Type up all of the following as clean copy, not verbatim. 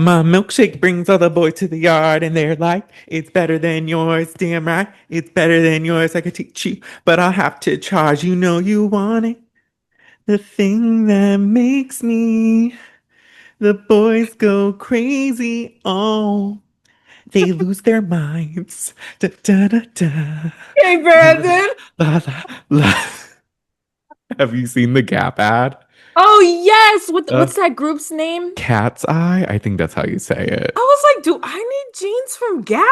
My milkshake brings all the boys to the yard, and they're like, it's better than yours. Damn right, it's better than yours. I could teach you, but I'll have to charge. You know you want it. The thing that makes me. The boys go crazy. Oh, they lose their minds. Da da da da. Hey, La Brandon. la la. La. Have you seen the Gap ad? Oh yes. Uh, What's that group's name? Cat's Eye? I think that's how you say I it. was like, do I need jeans from Gap?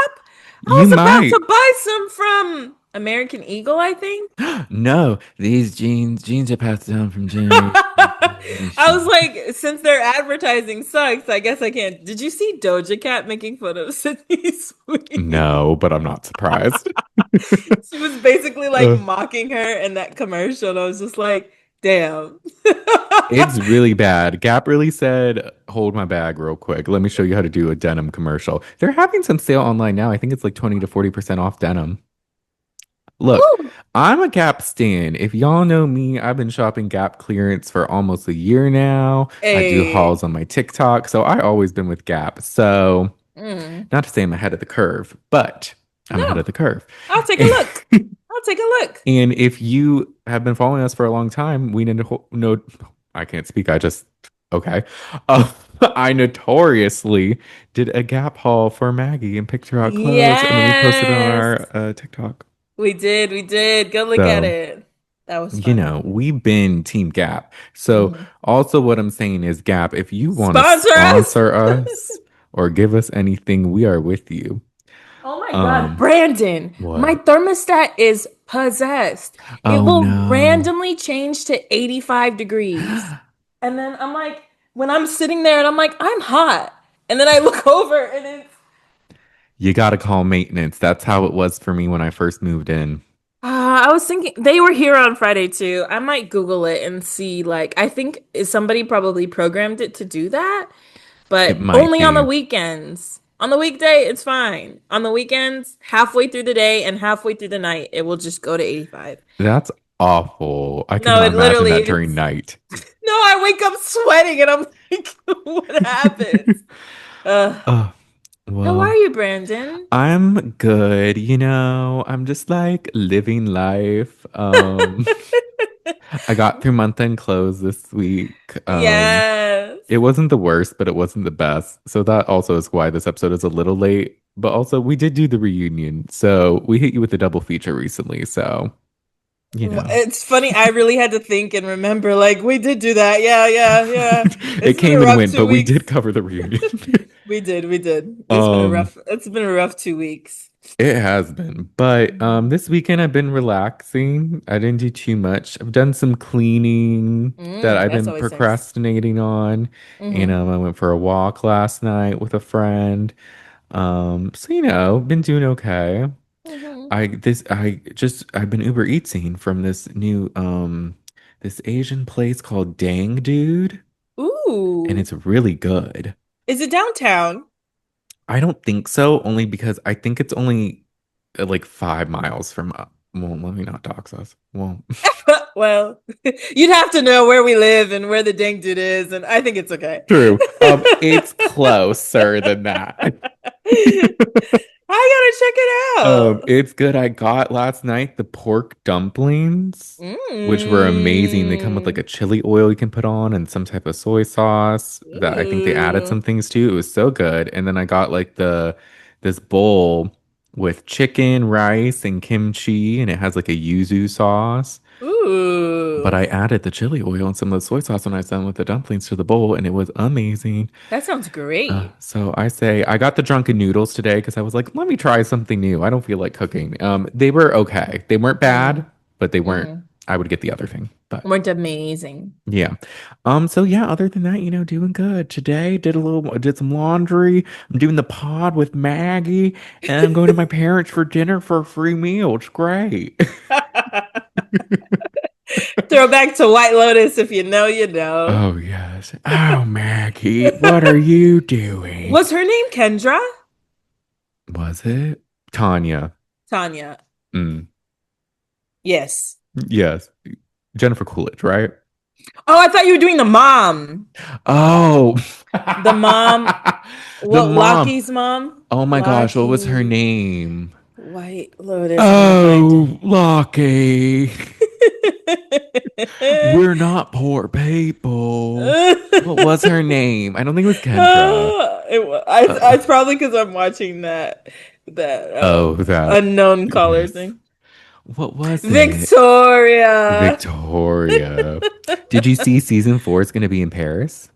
I You was about might. to buy some from American Eagle, I think. No, these jeans are passed down from I was generation. like, since their advertising sucks, I guess I can't. Did you see Doja Cat making fun of Sydney Sweet? No, but I'm not surprised. She was basically like Uh, mocking her in that commercial, and I was just like, damn. it's really bad. Gap really said, hold my bag real quick. Let me show you how to do a denim commercial. They're having some sale online now. I think it's like 20 to 40% off denim. Look, Ooh. I'm a Gap stan. If y'all know me, I've been shopping Gap clearance for almost a year now. I do Hey. hauls on my TikTok, so I always been with Gap. So, Mm. not to say I'm ahead of the curve, but I'm ahead No, of the curve. I'll take a look. I'll take a look. And if you have been following us for a long time, we know, I can't speak. I just, okay. Uh, I notoriously did a Gap haul for Maggie and picked her out clothes, and then we posted it on Yes. our TikTok. We did. We did. Go look at So, it. That was fun. we've been Team Gap. So, Mhm. also what I'm saying is, Gap, if you want to Sponsor us. sponsor us or give us anything, we are with you. Oh my God, Um, Brandon, my what? thermostat is possessed. It Oh will no. randomly change to 85 degrees. And then I'm like, when I'm sitting there and I'm like, I'm hot. And then I look over and it's, You got to call maintenance. That's how it was for me when I first moved in. I was thinking they were here on Friday too. I might Google it and see, like, I think somebody probably programmed it to do that, It but might only on the be. weekends. On the weekday, it's fine. On the weekends, halfway through the day and halfway through the night, it will just go to 85. That's awful. I No, cannot it imagine literally that during is. night. No, I wake up sweating and I'm like, what happens? Uh, Oh, how are well, you, Brandon? I'm good. I'm just like living life. I got through month end close this week. Yes. It wasn't the worst, but it wasn't the best. So that also is why this episode is a little late. But also, we did do the reunion. So we hit you with a double feature recently. So, you know. It's funny. I really had to think and remember, like, we did do that. Yeah, yeah, yeah. It It's been a came and rough went, two but we did weeks. cover the reunion. We did, we did. Um, It's been a rough 2 weeks. it has been. But Mhm. this weekend I've been relaxing. I didn't do too much. I've done some cleaning that I've That's been always nice. procrastinating on. Hmm. I went for a walk last night with a friend. So been doing okay. Hmm. I've been Uber Eatsing from this Asian place called Dang Dude, and Ooh. it's really good. Is it downtown? I don't think so, only because I think it's only like 5 miles from. Well, let me not dox us. Well, Well, you'd have to know where we live and where the dang dude is, and I think it's okay. true. It's closer than that. I gotta check it out. It's good. I got last night the pork dumplings, which were amazing. They come with like Mm. a chili oil you can put on and some type of soy sauce that I think they added Ooh. some things to. It was so good. And then I got like the this bowl with chicken, rice, and kimchi, and it has like a yuzu sauce. But Ooh. I added the chili oil and some of the soy sauce when I was done with the dumplings to the bowl, and it was amazing. That sounds great. So I say I got the drunken noodles today because I was like, let me try something new. I don't feel like cooking. They were okay. They weren't bad, Mm. but they weren't. Mm. I would get the other thing. But Weren't amazing. yeah. So yeah, other than that, doing good. Today did some laundry. I'm doing the pod with Maggie, and I'm going to my parents for dinner for a free meal. It's great. Throwback to White Lotus. If you know, you know. Oh yes. Oh Maggie, what are you doing? Was her name Kendra? Was it Tanya? Tanya. Mm, Yes. yes. Jennifer Coolidge, right? Oh, I thought you were doing the mom. Oh. The mom, The what mom. Lockie's mom? Oh my gosh, what was her Lockie, name? White Lotus. I'm gonna find Oh, Lucky. We're not poor people. What was her name? I don't think it was Kendra. Uh, it's probably because I'm watching that oh, that. unknown caller Yes. thing. What was it? Victoria. Victoria. Did you see season four is going to be in Paris?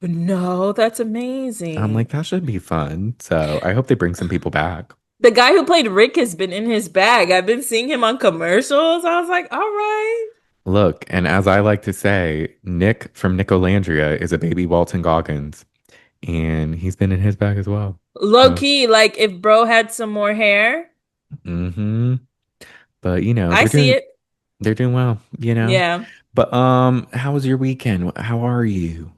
No, that's I'm like, amazing. that should be fun. So I hope they bring some people back. The guy who played Rick has been in his bag. I've been seeing him on commercials. I was like, all right. Look, and as I like to say, Nick from Nicolandria is a baby Walton Goggins, and he's been in his bag as well. Low So, key, like if bro had some more hair, hmm but you know, I see it. they're doing well, you know. Yeah. But how was your weekend? How are you?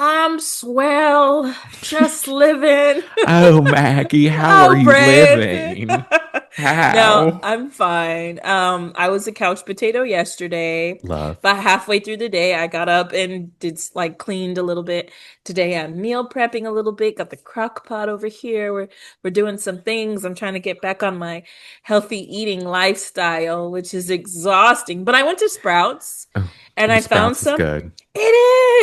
I'm swell, just living. Oh, Maggie, how are Oh, you Brandon. living? No, How? I'm fine. I was a couch potato yesterday, Love. but halfway through the day, I got up and did like cleaned a little bit. Today, I'm meal prepping a little bit. Got the crock pot over here. We're doing some things. I'm trying to get back on my healthy eating lifestyle, which is exhausting. But I went to Sprouts Oh, and oh, I found Sprouts is some. good. It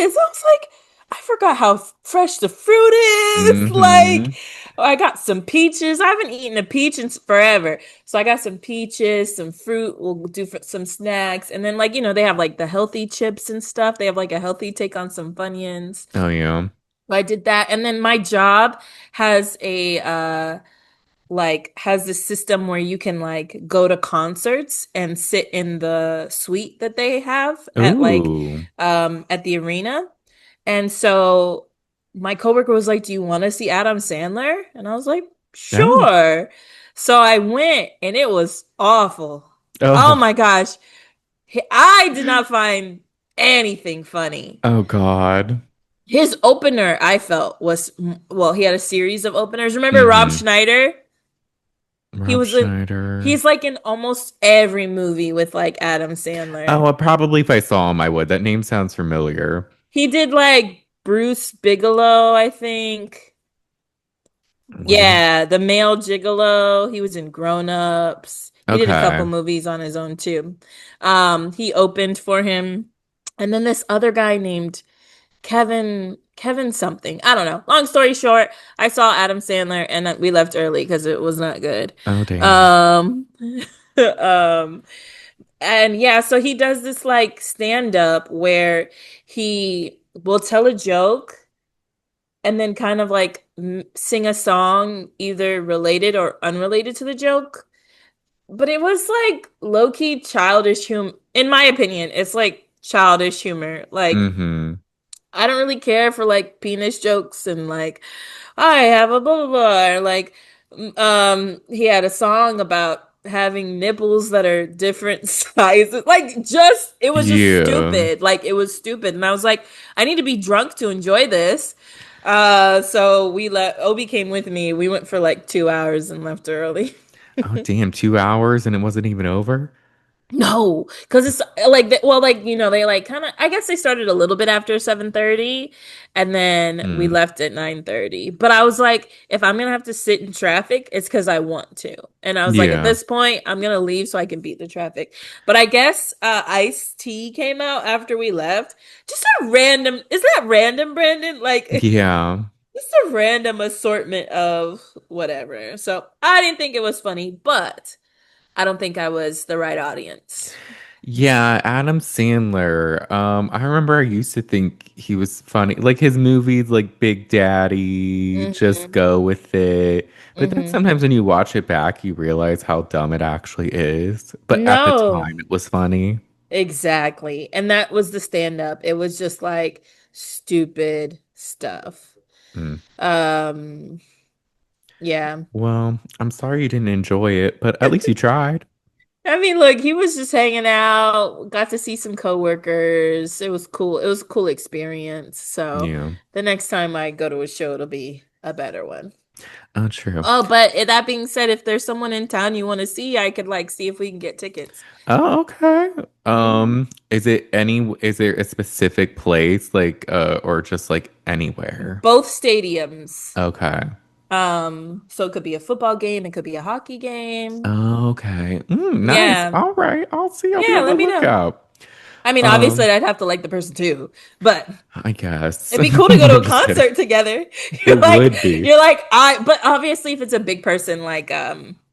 is. I was like, I forgot how fresh the fruit is. Like, Mm-hmm. I got some peaches. I haven't eaten a peach in forever. So I got some peaches, some fruit. We'll do for some snacks. And then, like, they have like the healthy chips and stuff. They have like a healthy take on some Funyuns. Oh, yeah. I did that. And then my job has has this system where you can like go to concerts and sit in the suite that they have Ooh. at the arena. And so my coworker was like, "Do you want to see Adam Sandler?" And I was like, Oh. "Sure." So I went and it was awful. Oh Oh. my gosh. I did not find anything funny. Oh, God. His opener, I felt, was well, he had a series of openers. Remember Rob Mm-hmm. Schneider? He Rob was in Schneider. he's like in almost every movie with like Adam Sandler. Oh, probably if I saw him, I would. That name sounds familiar. He did like Bruce Bigelow, I think. Was he? Yeah, the male gigolo. He was in Grown Ups. He did a couple Okay. movies on his own too. He opened for him. And then this other guy named Kevin something. I don't know. Long story short, I saw Adam Sandler and we left early because it was not good. Oh, damn. Um, um, and yeah, so he does this like stand up where he will tell a joke and then kind of like sing a song either related or unrelated to the joke. But it was like low key childish humor. In my opinion, it's like childish humor. Like, Mm-hmm. I don't really care for like penis jokes and like I have a blah blah blah. Or, like, he had a song about having nipples that are different sizes. Like, just it was just Yeah. stupid. Like, it was stupid, and I was like, I need to be drunk to enjoy this. So we let Obi came with me. We went for like 2 hours and left early. Oh, damn. 2 hours and it wasn't even over? No, because it's like well, like they like kind of. I guess they started a little bit after 7:30, and then we Mm. left at 9:30. But I was like, if I'm gonna have to sit in traffic, it's because I want to. And I was like, at Yeah. this point, I'm gonna leave so I can beat the traffic. But I guess Ice T came out after we left. Just a random. Is that random, Brandon? Like Yeah. just a random assortment of whatever. So I didn't think it was funny, but I don't think I was the right audience. Yeah, Adam Sandler. I remember I used to think he was funny. Like his movies like Big Daddy, Just Hmm. Go With It. But then Hmm. sometimes when you watch it back, you realize how dumb it actually is. But at the time No, it was funny. exactly. And that was the stand up. It was just like stupid stuff. Mm. Um, yeah. Well, I'm sorry you didn't enjoy it, but at least you tried. I mean, look, he was just hanging out, got to see some coworkers. It was cool. It was a cool experience. So Yeah. the next time I go to a show, it'll be a better one. Oh, true. Oh, but that being said, if there's someone in town you want to see, I could like see if we can get tickets. Oh, okay. Hmm. Is there a specific place like or just like anywhere? Both stadiums. Okay. So it could be a football game, it could be a hockey game. Okay. Nice. Yeah. All right. I'll see. I'll be Yeah, on the let me know. lookout. I mean, obviously Um, I'd have to like the person too, but I guess. it'd be cool to go to I'm a just kidding. concert together. It would be. You're like I but obviously if it's a big person like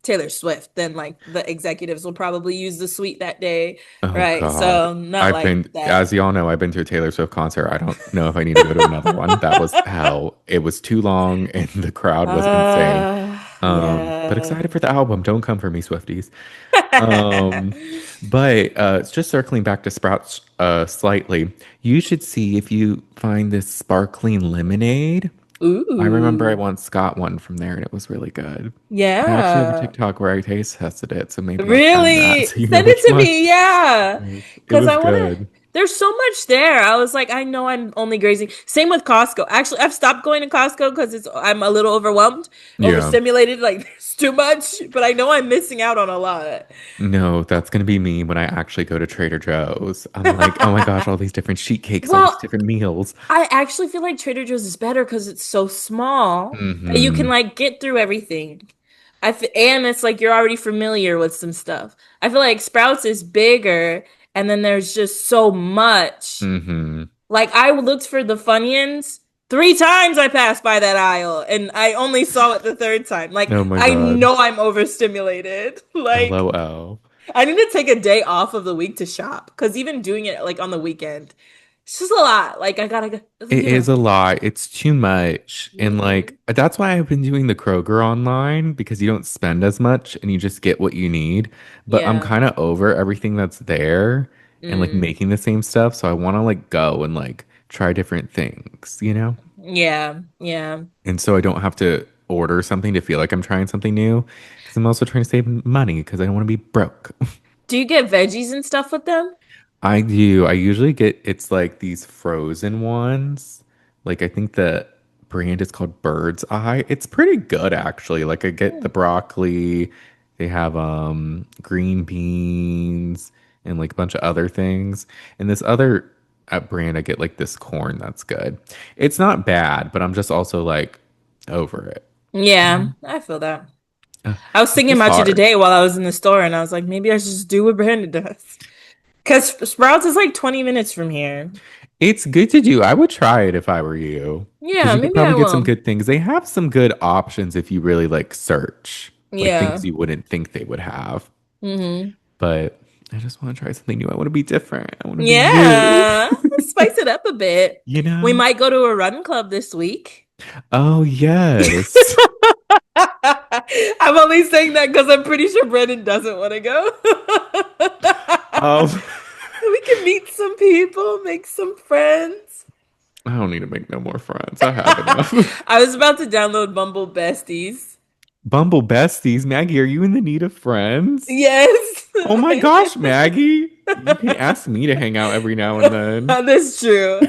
Taylor Swift, then like the executives will probably use the suite that day, Oh right? God. So not like that. As y'all know, I've been to a Taylor Swift concert. I don't know if I need to go to another one. That was hell. It was too long and the crowd was insane. But Yeah. excited for the album. Don't come for me, Swifties. Um, but it's just circling back to Sprouts slightly. You should see if you find this sparkling lemonade. I remember I Ooh. once got one from there and it was really good. I actually have a Yeah. TikTok where I taste tested it, so maybe I'll send that Really? so you know Send it which to one. me. Yeah. It Because was I want to. good. There's so much there. I was like, I know I'm only grazing. Same with Costco. Actually, I've stopped going to Costco because I'm a little overwhelmed, Yeah. overstimulated. Like there's too much, but I know I'm missing out on a lot. No, that's gonna be me when I actually go to Trader Joe's. I'm like, oh my gosh, all these different sheet cakes, all these Well, different meals. I actually feel like Trader Joe's is better because it's so small that you can Hmm. like get through everything. And it's like you're already familiar with some stuff. I feel like Sprouts is bigger, and then there's just so much. Hmm. Like I looked for the Funyuns 3 times. I passed by that aisle, and I only saw it the third time. Like Oh my I God. know I'm overstimulated. Like LOL. I need to take a day off of the week to shop because even doing it like on the weekend, it's just a lot. Like I gotta, It you is know. a lot. It's too much. And like Hmm. that's why I've been doing the Kroger online because you don't spend as much and you just get what you need. But I'm Yeah. kind of over everything that's there and like Mm. making the same stuff. So I want to like go and like try different things, you know? Yeah. Yeah. And so I don't have to order something to feel like I'm trying something new because I'm also trying to save money because I don't want to be broke. Do you get veggies and stuff with them? I do. I usually get it's like these frozen ones. Like I think the brand is called Bird's Eye. It's pretty good actually. Like I get the Mm. broccoli. They have green beans and like a bunch of other things. And this other brand I get like this corn that's good. It's not bad, but I'm just also like over it. Yeah, I feel that. I was It's thinking just about you hard. today while I was in the store, and I was like, maybe I should just do what Brandon does. Because Sprouts is like 20 minutes from here. It's good to do. I would try it if I were you. Because Yeah, you could maybe I probably get some will. good things. They have some good options if you really like search, like things Yeah. you wouldn't think they would have. Hmm. But I just want to try something new. I want to be different. I want to be new. Yeah. Spice it up a bit. You We know? might go to a run club this week. Oh, yes. I'm only saying that because I'm pretty sure Brandon doesn't want to go. Um, We can meet some people, make some friends. I don't need to make no more friends. I have enough. I was about to download Bumble Besties. Bumble besties. Maggie, are you in the need of friends? Yes. Oh my gosh, Maggie. You can ask me to hang out every now and then. That's true.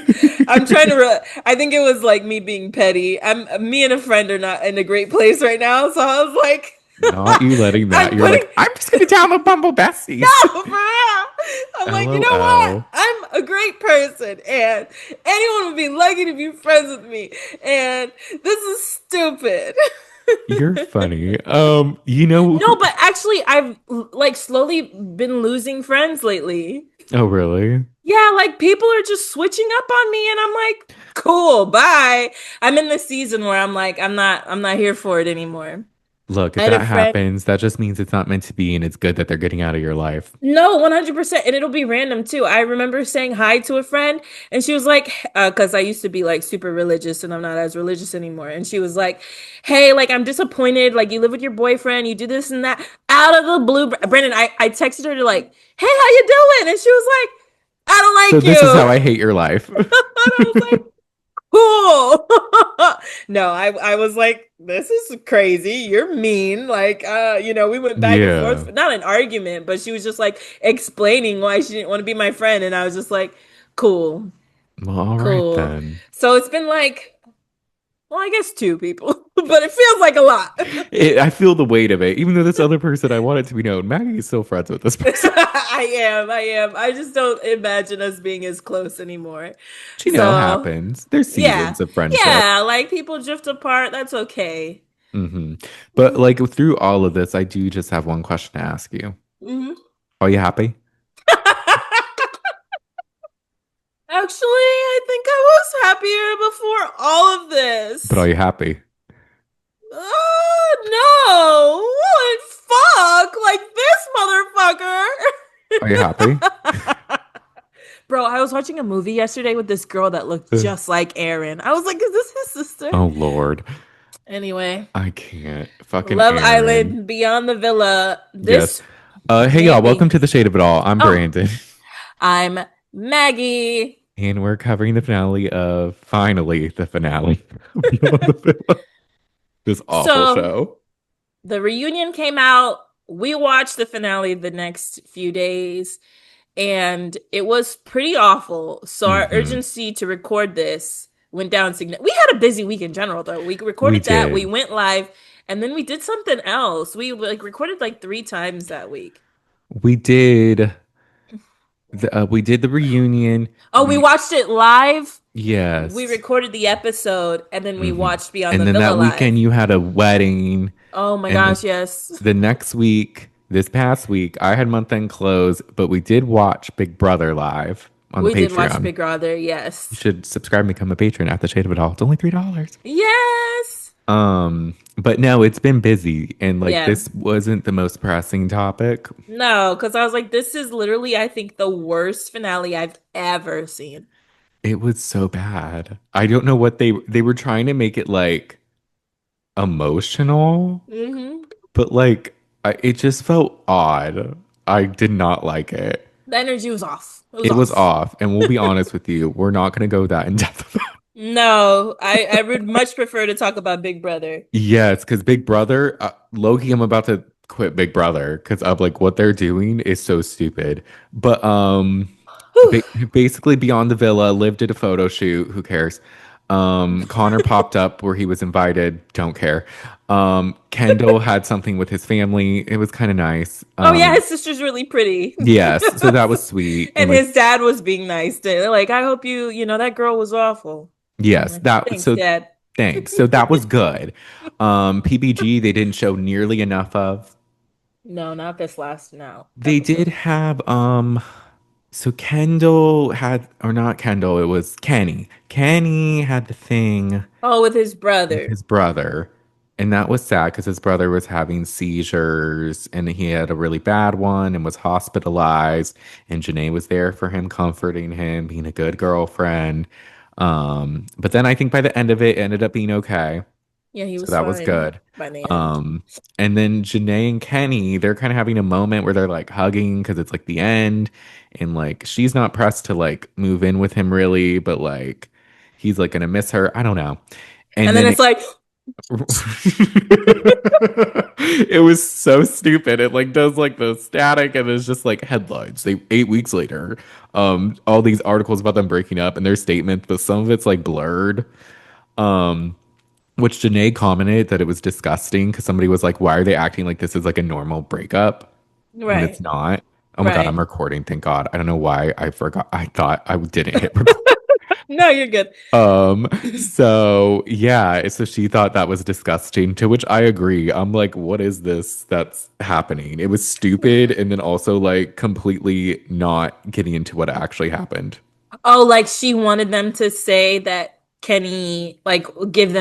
I think it was like me being petty. Me and a friend are not in a great place right now, so I was like Not you letting that. I'm You're putting like, I'm just gonna download Bumble Besties. no for real. I'm like, you know what? LOL. I'm a great person, and anyone would be lucky to be friends with me. And this is stupid. You're funny. You know No, who, but actually, I've like slowly been losing friends lately. oh really? Yeah, like people are just switching up on me, and I'm like, cool, bye. I'm in the season where I'm not here for it anymore. Look, I if had a that friend. happens, that just means it's not meant to be and it's good that they're getting out of your life. No, 100%. And it'll be random too. I remember saying hi to a friend and she was like, because I used to be like super religious and I'm not as religious anymore. And she was like, hey, like I'm disappointed. Like you live with your boyfriend, you do this and that out of the blue. Brandon, I texted her to like, hey, how you doing? And she was like, I don't So like this is how you. I hate your life. And I was like, cool. No, I was like, this is crazy. You're mean. Like, we went back and Yeah. forth, not an argument, but she was just like explaining why she didn't want to be my friend. And I was just like, cool, Well, all right cool. then. So it's been like, Well, I guess two people, but it feels like a lot. I feel the weight of it. Even though this other person, I want it to be known, Maggie is still friends with this person. I am. I am. I just don't imagine us being as close anymore. But, it So, happens. There's yeah. seasons of friendship. Yeah, like people drift apart. That's okay. hmm But like through all of this, I do just have one question to ask you. Mhm. Are you happy? Actually, I think I was happier before all of But are this. you happy? No. What fuck? Like Are you this happy? motherfucker. Bro, I was watching a movie yesterday with this girl that looked Uh, just like Aaron. I was like, is this his sister? oh Lord. Anyway, I can't. Fucking Love Aaron. Island, Beyond the Villa. Yes. This Hey y'all, welcome maybe. to the Shade of It All. I'm Oh, Brandon. I'm Maggie. And we're covering the finale of finally the finale of Beyond the Villa. This awful So show. the reunion came out. We watched the finale the next few days, and it was pretty awful. So our hmm urgency to record this went down significantly. We had a busy week in general, though. We We recorded that, we did. went live, and then we did something else. We like recorded like three times that week. We did we did the reunion. Oh, we watched it live. We Yes. recorded the episode, and then we hmm watched Beyond And the then Villa that live. weekend you had a wedding. Oh my And then gosh, yes. the next week, this past week, I had month end close, but we did watch Big Brother live on the We did watch Patreon. Big Brother, You yes. should subscribe and become a patron at the Shade of It All. It's only $3. Yes. But no, it's been busy and like Yeah. this wasn't the most pressing topic. No, because I was like, this is literally, I think, the worst finale I've ever seen. It was so bad. I don't know what they were trying to make it like emotional, Hmm. but like it just felt odd. I did not like it. The energy was off. It was It was off. off, and we'll be honest with you, we're not going to go that in depth. No, I would much prefer to talk about Big Brother. Yes, because Big Brother, Loki, I'm about to quit Big Brother because of like what they're doing is so stupid. But Whew. basically, Beyond the Villa lived at a photo shoot. Who cares? Connor popped up where he was invited. Don't care. Kendall had something with his family. It was kind of nice. Oh yeah, his sister's really pretty. Yes, so that was sweet. And And like, his dad was being nice to like, I hope that girl was awful. I'm yes, like, that thanks, so Dad. thanks. So that was good. PBG they didn't show nearly enough of. No, not this last now They did episode. have so Kendall had or not Kendall, it was Kenny. Kenny had the thing Oh, with his with brother. his brother. And that was sad because his brother was having seizures and he had a really bad one and was hospitalized. And Janae was there for him, comforting him, being a good girlfriend. But then I think by the end of it, it ended up being okay. Yeah, he So was that was fine good. by the end. Um, and then Janae and Kenny, they're kind of having a moment where they're like hugging because it's like the end, and like she's not pressed to like move in with him really, but like he's like gonna miss her. I don't know. And And then then it's like, it was so stupid. It like does like the static and it's just like headlines. They 8 weeks later, all these articles about them breaking up and their statements, but some of it's like blurred. Um, which Janae commented that it was disgusting because somebody was like, why are they acting like this is like a normal breakup when it's right, not? Oh my God, I'm right. recording. Thank God. I don't know why I forgot. I thought I didn't hit record. No, you're good. So yeah, so she thought that was disgusting, to which I agree. I'm like, what is this that's happening? It was stupid and then also like completely not getting into what actually happened. Oh, like she wanted them to say that Kenny, like, give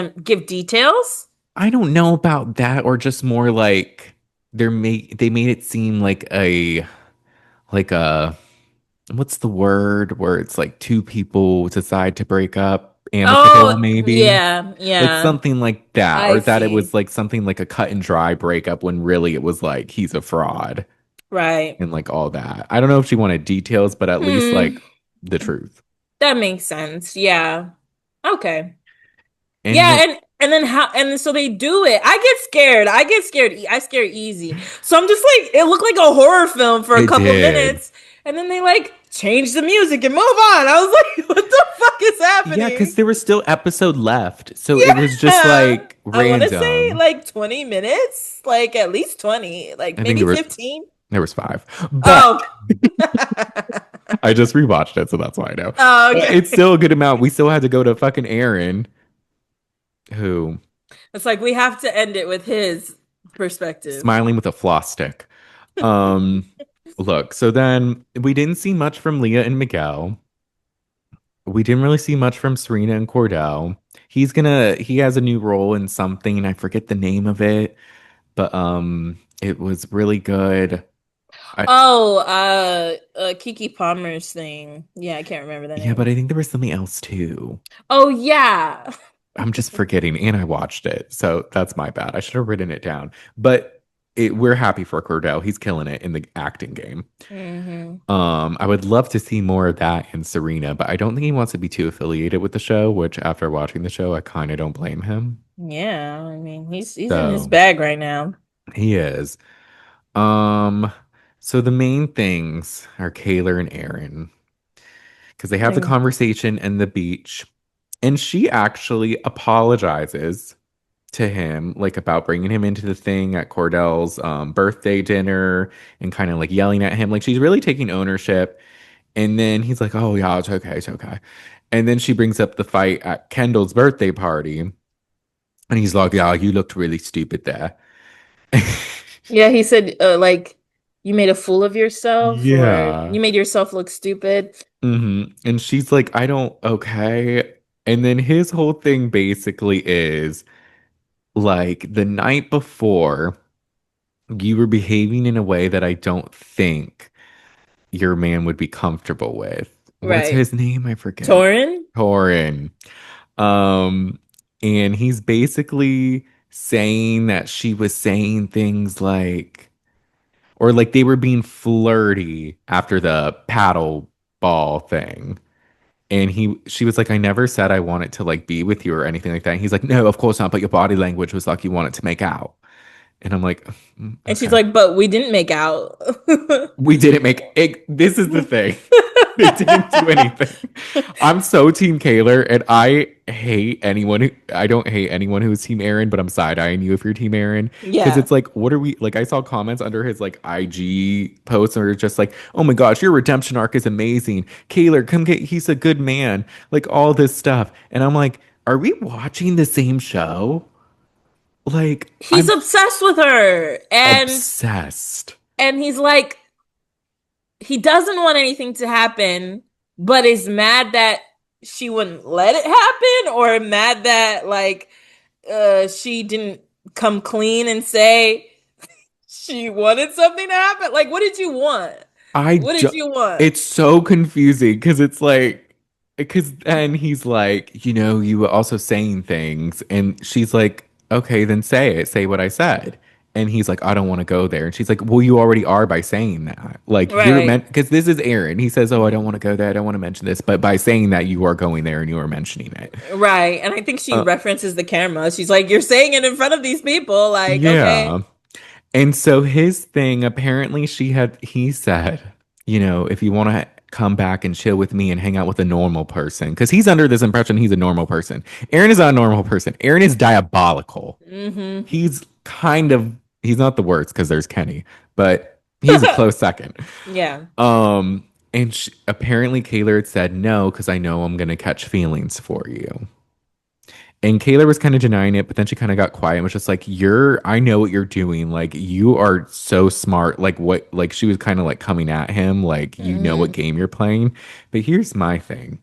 details. I don't know about that or just more like they made it seem like a what's the word where it's like two people decide to break up amicable Oh, maybe yeah, like yeah. something like that I or that it was see. like something like a cut and dry breakup when really it was like he's a fraud Right. and like all that. I don't know if she wanted details but at least Hmm. like the truth. That makes sense. Yeah. Okay. And Yeah, then and then how and so they do it. I get scared. I get scared. I scare easy. So I'm just like, it looked like a horror film for a it couple did. minutes, and then they like change the music and move on. I was like, what the fuck is Yeah, because happening? there was still episode left. So it was just Yeah. like I want to say random. like 20 minutes, like at least 20, like I think maybe 15. there was five. But Oh. I just rewatched it, so that's why I know. Oh, But okay. it's still a good amount. We still had to go to fucking Aaron, who It's like we have to end it with his perspective. smiling with a floss stick. Um, look, so then we didn't see much from Leah and Miguel. We didn't really see much from Serena and Cordell. He has a new role in something. I forget the name of it, but it was really good. I Oh, Kiki Palmer's thing. Yeah, I can't remember the Yeah, but name. I think there was something else too. Oh, yeah. I'm just forgetting, and I watched it, so that's my bad. I should have written it down. But we're happy for Cordell. He's killing it in the acting game. Hmm. I would love to see more of that in Serena, but I don't think he wants to be too affiliated with the show, which after watching the show, I kind of don't blame him. Yeah, I mean, he's in his So bag right now. he is. Um, so the main things are Kaylor and Aaron because they have the Mm. conversation in the beach, and she actually apologizes to him, like about bringing him into the thing at Cordell's birthday dinner and kind of like yelling at him. Like she's really taking ownership. And then he's like, "Oh yeah, it's okay, it's okay." And then she brings up the fight at Kendall's birthday party, and he's like, "Yeah, you looked really stupid there." Yeah, he said, like, you made a fool of yourself or Yeah. you made yourself look stupid. And she's like, "I don't, okay." And then his whole thing basically is like the night before, you were behaving in a way that I don't think your man would be comfortable with. What's Right. his name? I forget. Torin? Torin. Um, and he's basically saying that she was saying things like, or like they were being flirty after the paddle ball thing. And she was like, I never said I wanted to like be with you or anything like that. And he's like, no, of course not. But your body language was like you wanted to make out. And I'm like, And she's okay. like, but we didn't make out. We didn't make it. This is the thing. They didn't do anything. I'm so team Kaylor, and I don't hate anyone who's team Aaron, but I'm side-eyeing you if you're team Aaron. Because Yeah. it's like, what are we like? I saw comments under his like IG posts or just like, oh my gosh, your redemption arc is amazing. Kaylor, come get he's a good man. Like all this stuff. And I'm like, are we watching the same show? Like, He's I'm obsessed with her. obsessed. And he's like, he doesn't want anything to happen, but is mad that she wouldn't let it happen, or mad that like she didn't come clean and say she wanted something to happen. Like, what did you want? I What did do, you want? it's so confusing because it's like, because then he's like, you were also saying things, and she's like, okay, then say it, say what I said. And he's like, I don't want to go there. And she's like, well, you already are by saying that. Like, you're Right. meant, because this is Aaron. He says, oh, I don't want to go there. I don't want to mention this. But by saying that, you are going there and you are mentioning it. Right. And I think she Uh, references the camera. She's like, you're saying it in front of these people. Like, okay. yeah. And so his thing, apparently he said, if you want to come back and chill with me and hang out with a normal person, because he's under this impression he's a normal person. Aaron is not a normal person. Aaron is diabolical. Hmm. He's he's not the worst because there's Kenny, but he's a close second. Yeah. And apparently Kaylor had said no, because I know I'm going to catch feelings for you. And Kayla was kind of denying it, but then she kind of got quiet and was just like, I know what you're doing. Like, you are so smart. Like, she was kind of like coming at him, like, you know what Hmm. game you're playing. But here's my thing.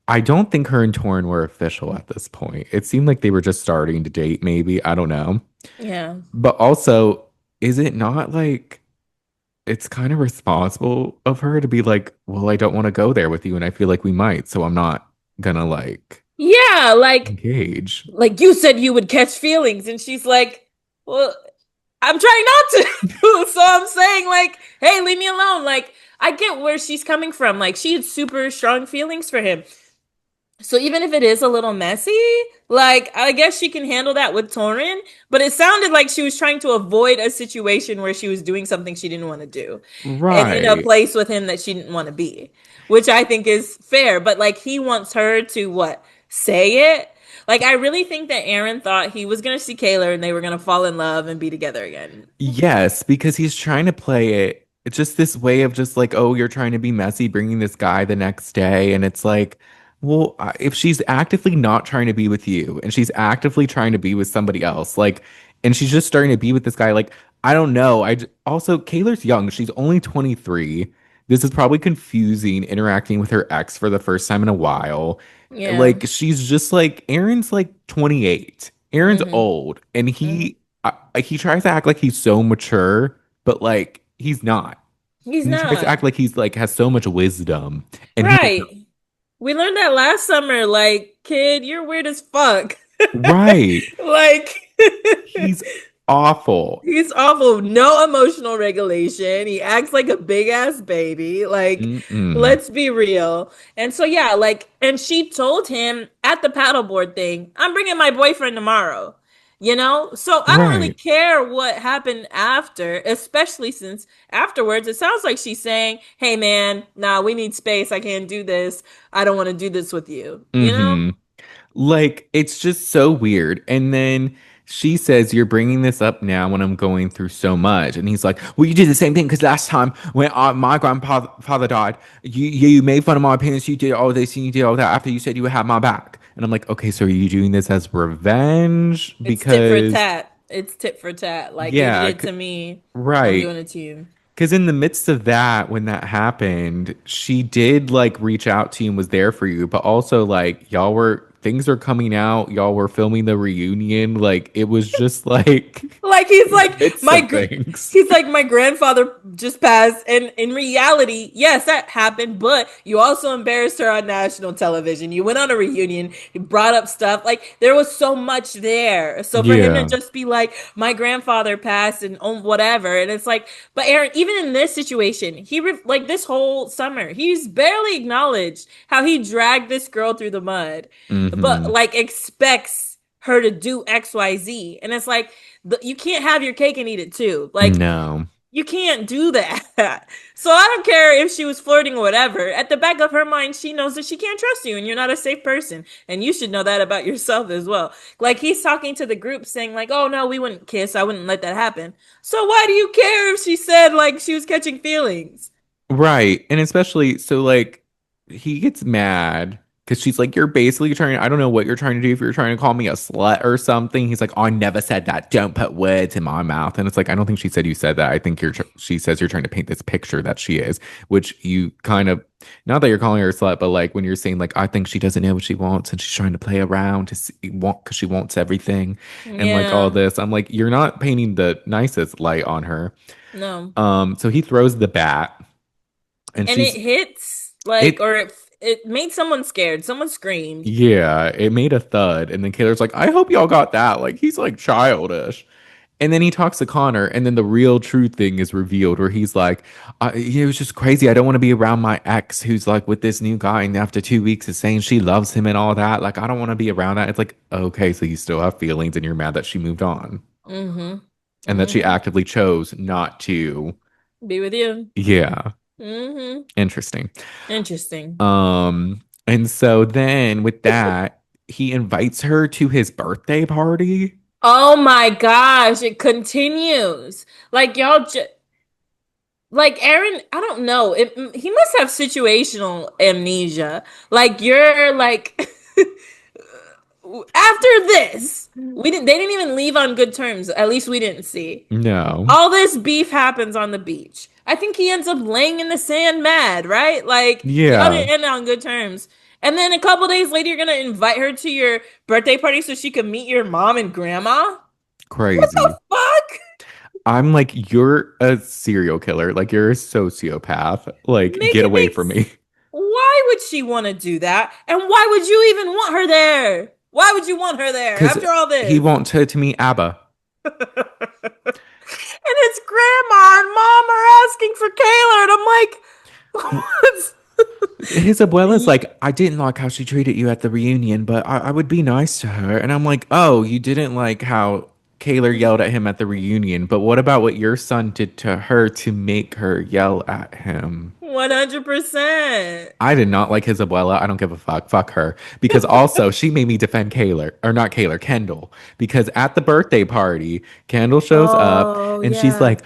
I don't think her and Torrin were official at this point. It seemed like they were just starting to date, maybe. I don't know. Yeah. But also, is it not like it's kind of responsible of her to be like, well, I don't want to go there with you, and I feel like we might, so I'm not gonna like Yeah. engage. Like you said you would catch feelings. And she's like, well, I'm trying not to. So I'm saying, like, hey, leave me alone. Like, I get where she's coming from. Like, she had super strong feelings for him. So even if it is a little messy, like I guess she can handle that with Torin, but it sounded like she was trying to avoid a situation where she was doing something she didn't want to do and in a Right. place with him that she didn't want to be, which I think is fair, but like he wants her to what? Say it? Like I really think that Aaron thought he was going to see Kaylor and they were going to fall in love and be together again. Yes, because he's trying to play it. It's just this way of just like, oh, you're trying to be messy, bringing this guy the next day. And it's like, well, if she's actively not trying to be with you and she's actively trying to be with somebody else, like, and she's just starting to be with this guy, like, I don't know. Also, Kaylor's young. She's only 23. This is probably confusing interacting with her ex for the first time in a while. Yeah. Like, she's just like, Aaron's like 28. Aaron's Mhm. old. And Mhm. he tries to act like he's so mature, but like he's not. He's And he tries to not. act like he's like has so much wisdom, and he does not. Right. We learned that last summer. Like, kid, you're weird as fuck. Right. Like, He's awful. he's awful. No emotional regulation. He acts like a big ass baby. Like, Mm-mm. let's be real. And so, yeah, like, and she told him at the paddleboard thing, I'm bringing my boyfriend tomorrow. You know? So I don't really Right. care what happened after, especially since afterwards it sounds like she's saying, hey man, nah, we need space. I can't do this. I don't want to do this with you. You know? Mm-hmm. Like it's just so weird. And then she says, "You're bringing this up now when I'm going through so much." And he's like, "Well, you did the same thing because last time when my grandfather father died, you made fun of my parents. You did all this and you did all that after you said you would have my back." And I'm like, "Okay, so are you doing this as revenge? It's tit for Because tat. It's tit for tat. Like you did yeah, it to me, I'm right." doing it to you. Because in the midst of that, when that happened, she did like reach out to you and was there for you, but also like y'all were things are coming out, y'all were filming the reunion, like it was just like Like he's in the like midst of things. my grandfather just passed, and in reality, yes, that happened. But you also embarrassed her on national television. You went on a reunion. You brought up stuff like there was so much there. So for him to Yeah. just be like, my grandfather passed and whatever, and it's like, but Aaron, even in this situation, like this whole summer, he's barely acknowledged how he dragged this girl through the mud, but Mm-hmm. like expects her to do XYZ. And it's like, you can't have your cake and eat it too. Like, No. you can't do that. So I don't care if she was flirting or whatever. At the back of her mind, she knows that she can't trust you and you're not a safe person. And you should know that about yourself as well. Like, he's talking to the group saying, like, oh no, we wouldn't kiss. I wouldn't let that happen. So why do you care if she said, like, she was catching feelings? Right. And especially so like he gets mad because she's like, you're basically trying, I don't know what you're trying to do if you're trying to call me a slut or something. He's like, oh, I never said that. Don't put words in my mouth. And it's like, I don't think she said you said that. I think she says you're trying to paint this picture that she is, which you kind of, not that you're calling her a slut, but like when you're saying like, I think she doesn't know what she wants and she's trying to play around to see, want, because she wants everything and like all Yeah, this. I'm like, you're not painting the nicest light on her. no. So he throws the bat and And it she's hits, like, it or it made someone scared. Someone screamed. yeah, it made a thud. And then Kaylor's like, I hope y'all got that. Like he's like childish. And then he talks to Connor, and then the real true thing is revealed where he's like, it was just crazy. I don't want to be around my ex who's like with this new guy, and after 2 weeks is saying she loves him and all that. Like, I don't want to be around that. It's like, okay, so you still have feelings and you're mad that she moved on Mm-hmm. and that she Mm-hmm. actively chose not to. Be with you. Yeah, Mm-hmm. interesting. Interesting. And so then with that, he invites her to his birthday party. Oh my gosh, it continues. Like y'all just like Aaron, I don't know. He must have situational amnesia. Like you're like after this, they didn't even leave on good terms. At least we didn't see. No. All this beef happens on the beach. I think he ends up laying in the sand mad, right? Like y'all Yeah. didn't end on good terms. And then a couple days later, you're gonna invite her to your birthday party so she can meet your mom and grandma. What the Crazy. fuck? I'm like, you're a serial killer. Like, you're a sociopath. Like, Make get it away make. from me. Why would she want to do that? And why would you even want her there? Why would you want her there Because after all he this? wants her to meet ABBA. And it's grandma and mom are asking for Kaylor, and I'm like, what? His abuela's Ye- like, I didn't like how she treated you at the reunion, but I would be nice to her. And I'm like, oh, you didn't like how Kaylor yelled at him at the reunion, but what about what your son did to her to make her yell at him? 100%. I did not like his abuela. I don't give a fuck. Fuck her. Because also, she made me defend Kaylor, or not Kaylor, Kendall. Because at the birthday party, Kendall shows up Oh, and she's yeah. like,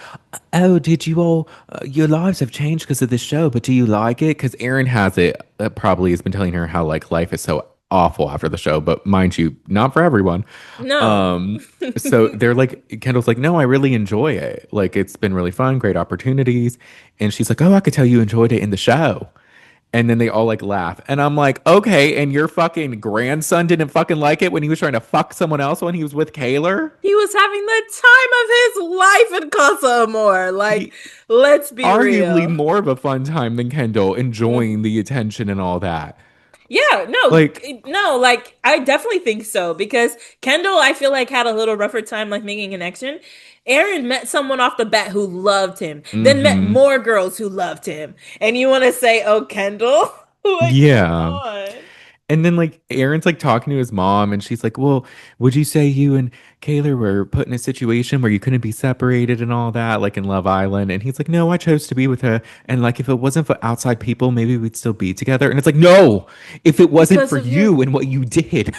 oh, did you all, your lives have changed because of this show, but do you like it? Because Aaron has it, probably has been telling her how like life is so awful after the show, but mind you, not for everyone. No. Um, so they're like, Kendall's like, no, I really enjoy it. Like, it's been really fun, great opportunities. And she's like, oh, I could tell you enjoyed it in the show. And then they all like laugh. And I'm like, okay, and your fucking grandson didn't fucking like it when he was trying to fuck someone else when he was with Kaylor? He was having the time of his life in Casa Amor. Like, He let's be arguably real. more of a fun time than Kendall enjoying the attention and all that. Yeah, no, Like, no, like I definitely think so because Kendall, I feel like had a little rougher time like making a connection. Aaron met someone off the bat who loved him, then met mm-hmm. more girls who loved him. And you want to say, "Oh, Kendall?" Like, come Yeah. on. And then like Aaron's like talking to his mom and she's like, well, would you say you and Kaylor were put in a situation where you couldn't be separated and all that, like in Love Island? And he's like, no, I chose to be with her. And like if it wasn't for outside people, maybe we'd still be together. And it's like, no, if it wasn't Because for of your you and what you did.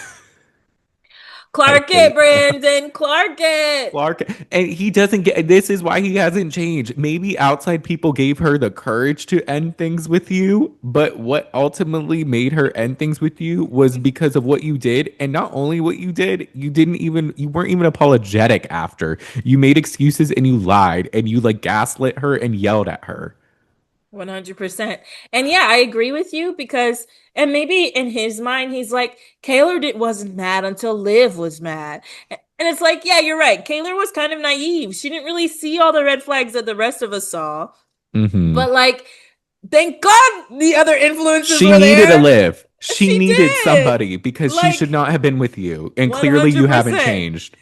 I Clark Kent, hate him. Brandon, Clark Kent. Clark, and he doesn't get this is why he hasn't changed. Maybe outside people gave her the courage to end things with you, but what ultimately made her end things with you was because of what you did. And not only what you did, you weren't even apologetic after. You made excuses and you lied and you like gaslit her and yelled at her. 100%. And yeah, I agree with you because, and maybe in his mind, he's like, wasn't mad until Liv was mad. And it's like, yeah, you're right. Kaylor was kind of naive. She didn't really see all the red flags that the rest of us saw. Hmm. But like, thank God the other influences She were needed to there. live. She She needed did. somebody because she should Like, not have been with you. And clearly you haven't 100%. changed.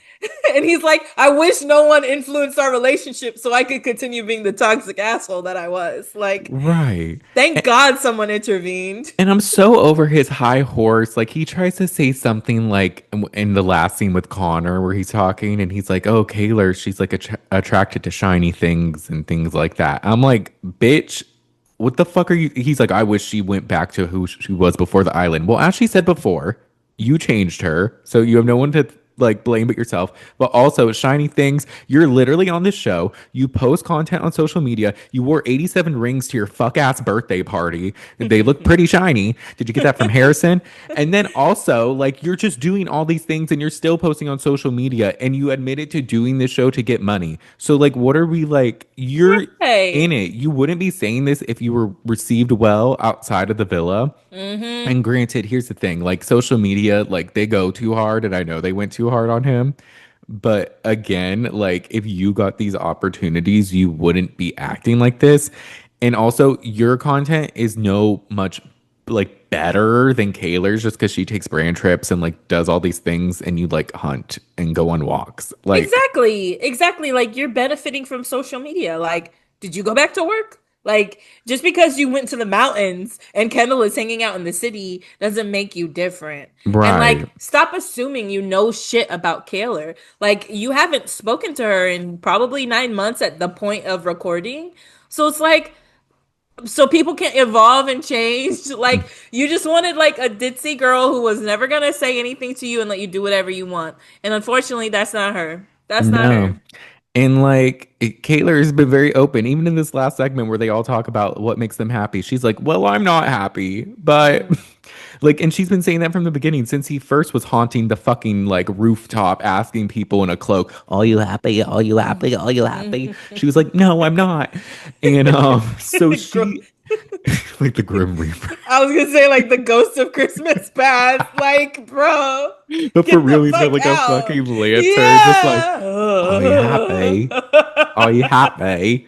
And he's like, I wish no one influenced our relationship so I could continue being the toxic asshole that I was. Like, Right. thank God someone intervened. And I'm so over his high horse. Like he tries to say something like in the last scene with Connor where he's talking and he's like, "Oh, Kaylor, she's like attracted to shiny things and things like that." I'm like, "Bitch, what the fuck are you?" He's like, "I wish she went back to who she was before the island." Well, as she said before, you changed her, so you have no one to like blame but yourself. But also, shiny things. You're literally on this show. You post content on social media. You wore 87 rings to your fuck ass birthday party. They look pretty shiny. Did you get that from Harrison? And then also, like, you're just doing all these things and you're still posting on social media and you admitted to doing this show to get money. So, like, what are we like? You're Right. in it. You wouldn't be saying this if you were received well outside of the villa. Mm-hmm. And granted, here's the thing, like social media, like they go too hard, and I know they went too hard on him. But again, like if you got these opportunities, you wouldn't be acting like this. And also, your content is no much like better than Kaylor's just because she takes brand trips and like does all these things and you like hunt and go on walks. Like, Exactly. Exactly. Like you're benefiting from social media. Like, did you go back to work? Like, just because you went to the mountains and Kendall is hanging out in the city doesn't make you different. And right. like, stop assuming you know shit about Kaylor. Like, you haven't spoken to her in probably 9 months at the point of recording. So it's like, so people can evolve and change. Like you just wanted like a ditzy girl who was never gonna say anything to you and let you do whatever you want. And unfortunately, that's not her. That's not No. her. And like Kaylor has been very open, even in this last segment where they all talk about what makes them happy. She's like, well, I'm not happy, but Mm. like, and she's been saying that from the beginning since he first was haunting the fucking like rooftop, asking people in a cloak, "Are you happy? Are you happy? Are you happy?" She was like, "No, I'm not." And so she, like the Grim Reaper, I was gonna say like the ghost of Christmas past. Like, bro, but for get the real, he's got fuck like a out. fucking lantern, just like, Yeah. "Are you happy? Are you happy?"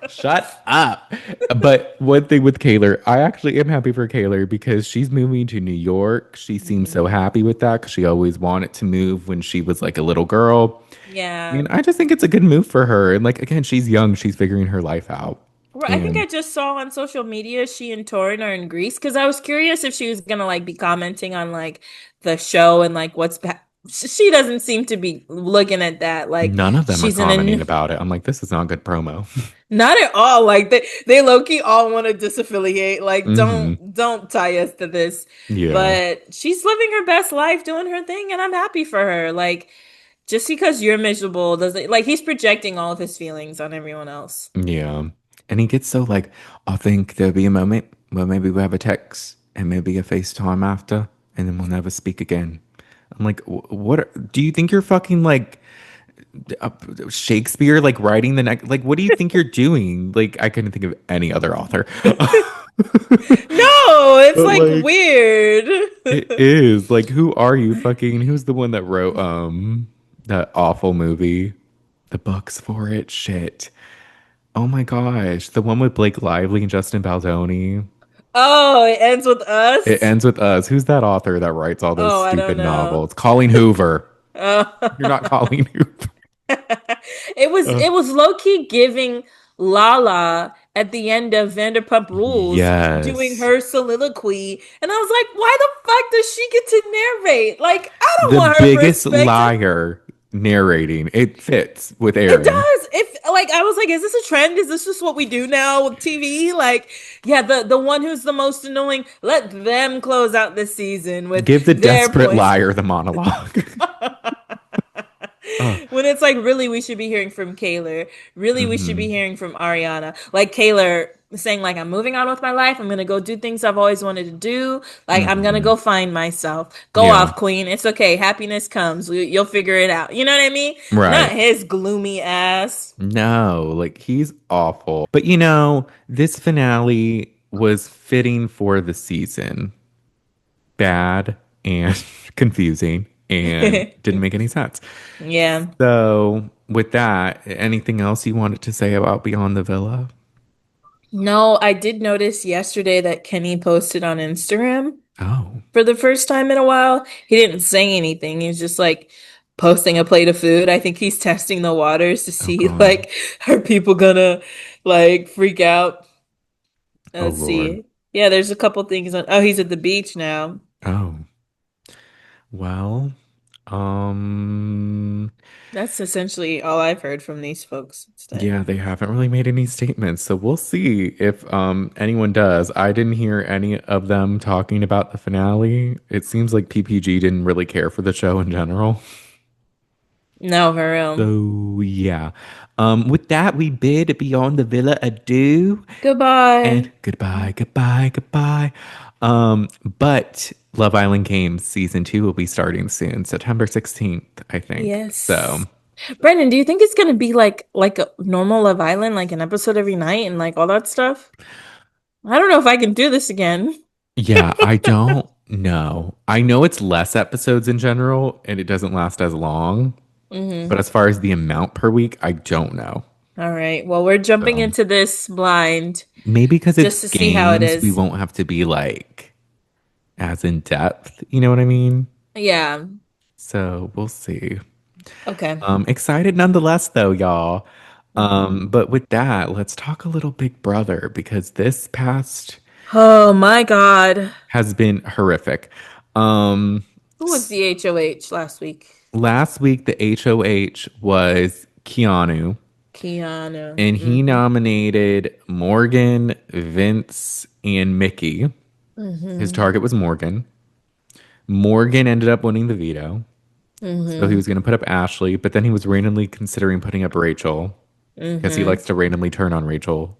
Shut up. But one thing with Kaylor, I actually am happy for Kaylor because she's moving to New York. She seems so Mhm. happy with that because she always wanted to move when she was like a little girl. Yeah. And I just think it's a good move for her. And like, again, she's young, she's figuring her life out. I think And I just saw on social media she and Torin are in Greece because I was curious if she was gonna like be commenting on like the show and like she doesn't seem to be looking at that. Like none of them are she's in a commenting about it. I'm like, this is not good promo. not at all. Like they low key all want to disaffiliate. Like Hmm. don't tie us to this. Yeah. But she's living her best life, doing her thing, and I'm happy for her. Like just because you're miserable doesn't like he's projecting all of his feelings on everyone else. Yeah. And he gets so like, I think there'll be a moment where maybe we'll have a text and maybe a FaceTime after, and then we'll never speak again. I'm like, do you think you're fucking like uh, Shakespeare, like writing the next, like, what do you think you're doing? Like, I couldn't think of any other author. No, it's But like like, weird. it is like, who are you fucking? Who's the one that wrote that awful movie? The books for it? Shit. Oh my gosh. The one with Blake Lively and Justin Baldoni. Oh, it ends with It us. ends with us. Who's that author that writes all those Oh, I don't stupid know. novels? Colleen Hoover. You're not Oh. Colleen Hoover. Uh, It was low key giving Lala at the end of Vanderpump Rules doing yes. her soliloquy, and I was like, why the fuck does she get to narrate? Like, I don't The want her biggest perspective. liar narrating. It fits with It Aaron. does. If like I was like, is this a trend? Is this just what we do now with TV? Like, yeah, the one who's the most annoying, let them close out this season with Give the their desperate points. liar the monologue. uh, When it's like, really, we should be hearing from Kaylor. Really, we should be hmm hearing from Ariana. Like Kaylor saying, like, I'm moving on with my life. I'm gonna go do things I've always wanted to do. Like, I'm gonna hmm go find myself. Go Yeah. off, queen. It's okay. Happiness comes. You'll figure it out. You know what I mean? Not Right. his gloomy ass. No, like he's awful. But you know, this finale was fitting for the season. Bad and confusing and didn't make any sense. Yeah. So, with that, anything else you wanted to say about Beyond the Villa? No, I did notice yesterday that Kenny posted on Instagram Oh, for the first time in a while. He didn't say anything. He was just like posting a plate of food. I think he's testing the waters to oh see God. like are people gonna like freak out? Oh Let's Lord. see. Yeah, there's a couple things on. Oh, he's at the beach now. Oh, well, um, That's essentially all I've heard from these folks today. yeah, they haven't really made any statements, so we'll see if anyone does. I didn't hear any of them talking about the finale. It seems like PPG didn't really care for the show in general. No, for real. So yeah. With that, we bid Beyond the Villa adieu and Goodbye. goodbye, goodbye, goodbye. But Love Island Games season 2 will be starting soon, September 16th, I think. So Yes. Brandon, do you think it's gonna be like a normal Love Island, like an episode every night and like all that stuff? I don't know if I can do this again. yeah, I don't know. I know it's less episodes in general and it doesn't last as long, but Hmm. as far as the amount per week, I don't know. All right. Well, we're jumping So into this blind maybe because it's just to see how it games, we is. won't have to be like as in depth. You know what I mean? Yeah. So we'll see. Okay. Excited nonetheless, though, y'all. But with that, let's talk a little Big Brother because this past Oh my God. has been horrific. Um, Who was the HOH last week? Last week, the HOH was Keanu, Keanu. and he Mm-hmm. nominated Morgan, Vince, and Mickey. His Mm-hmm. target was Morgan. Morgan ended up winning the veto. So he Mm-hmm. was going to put up Ashley, but then he was randomly considering putting up Rachel because he Mm-hmm. likes to randomly turn on Rachel,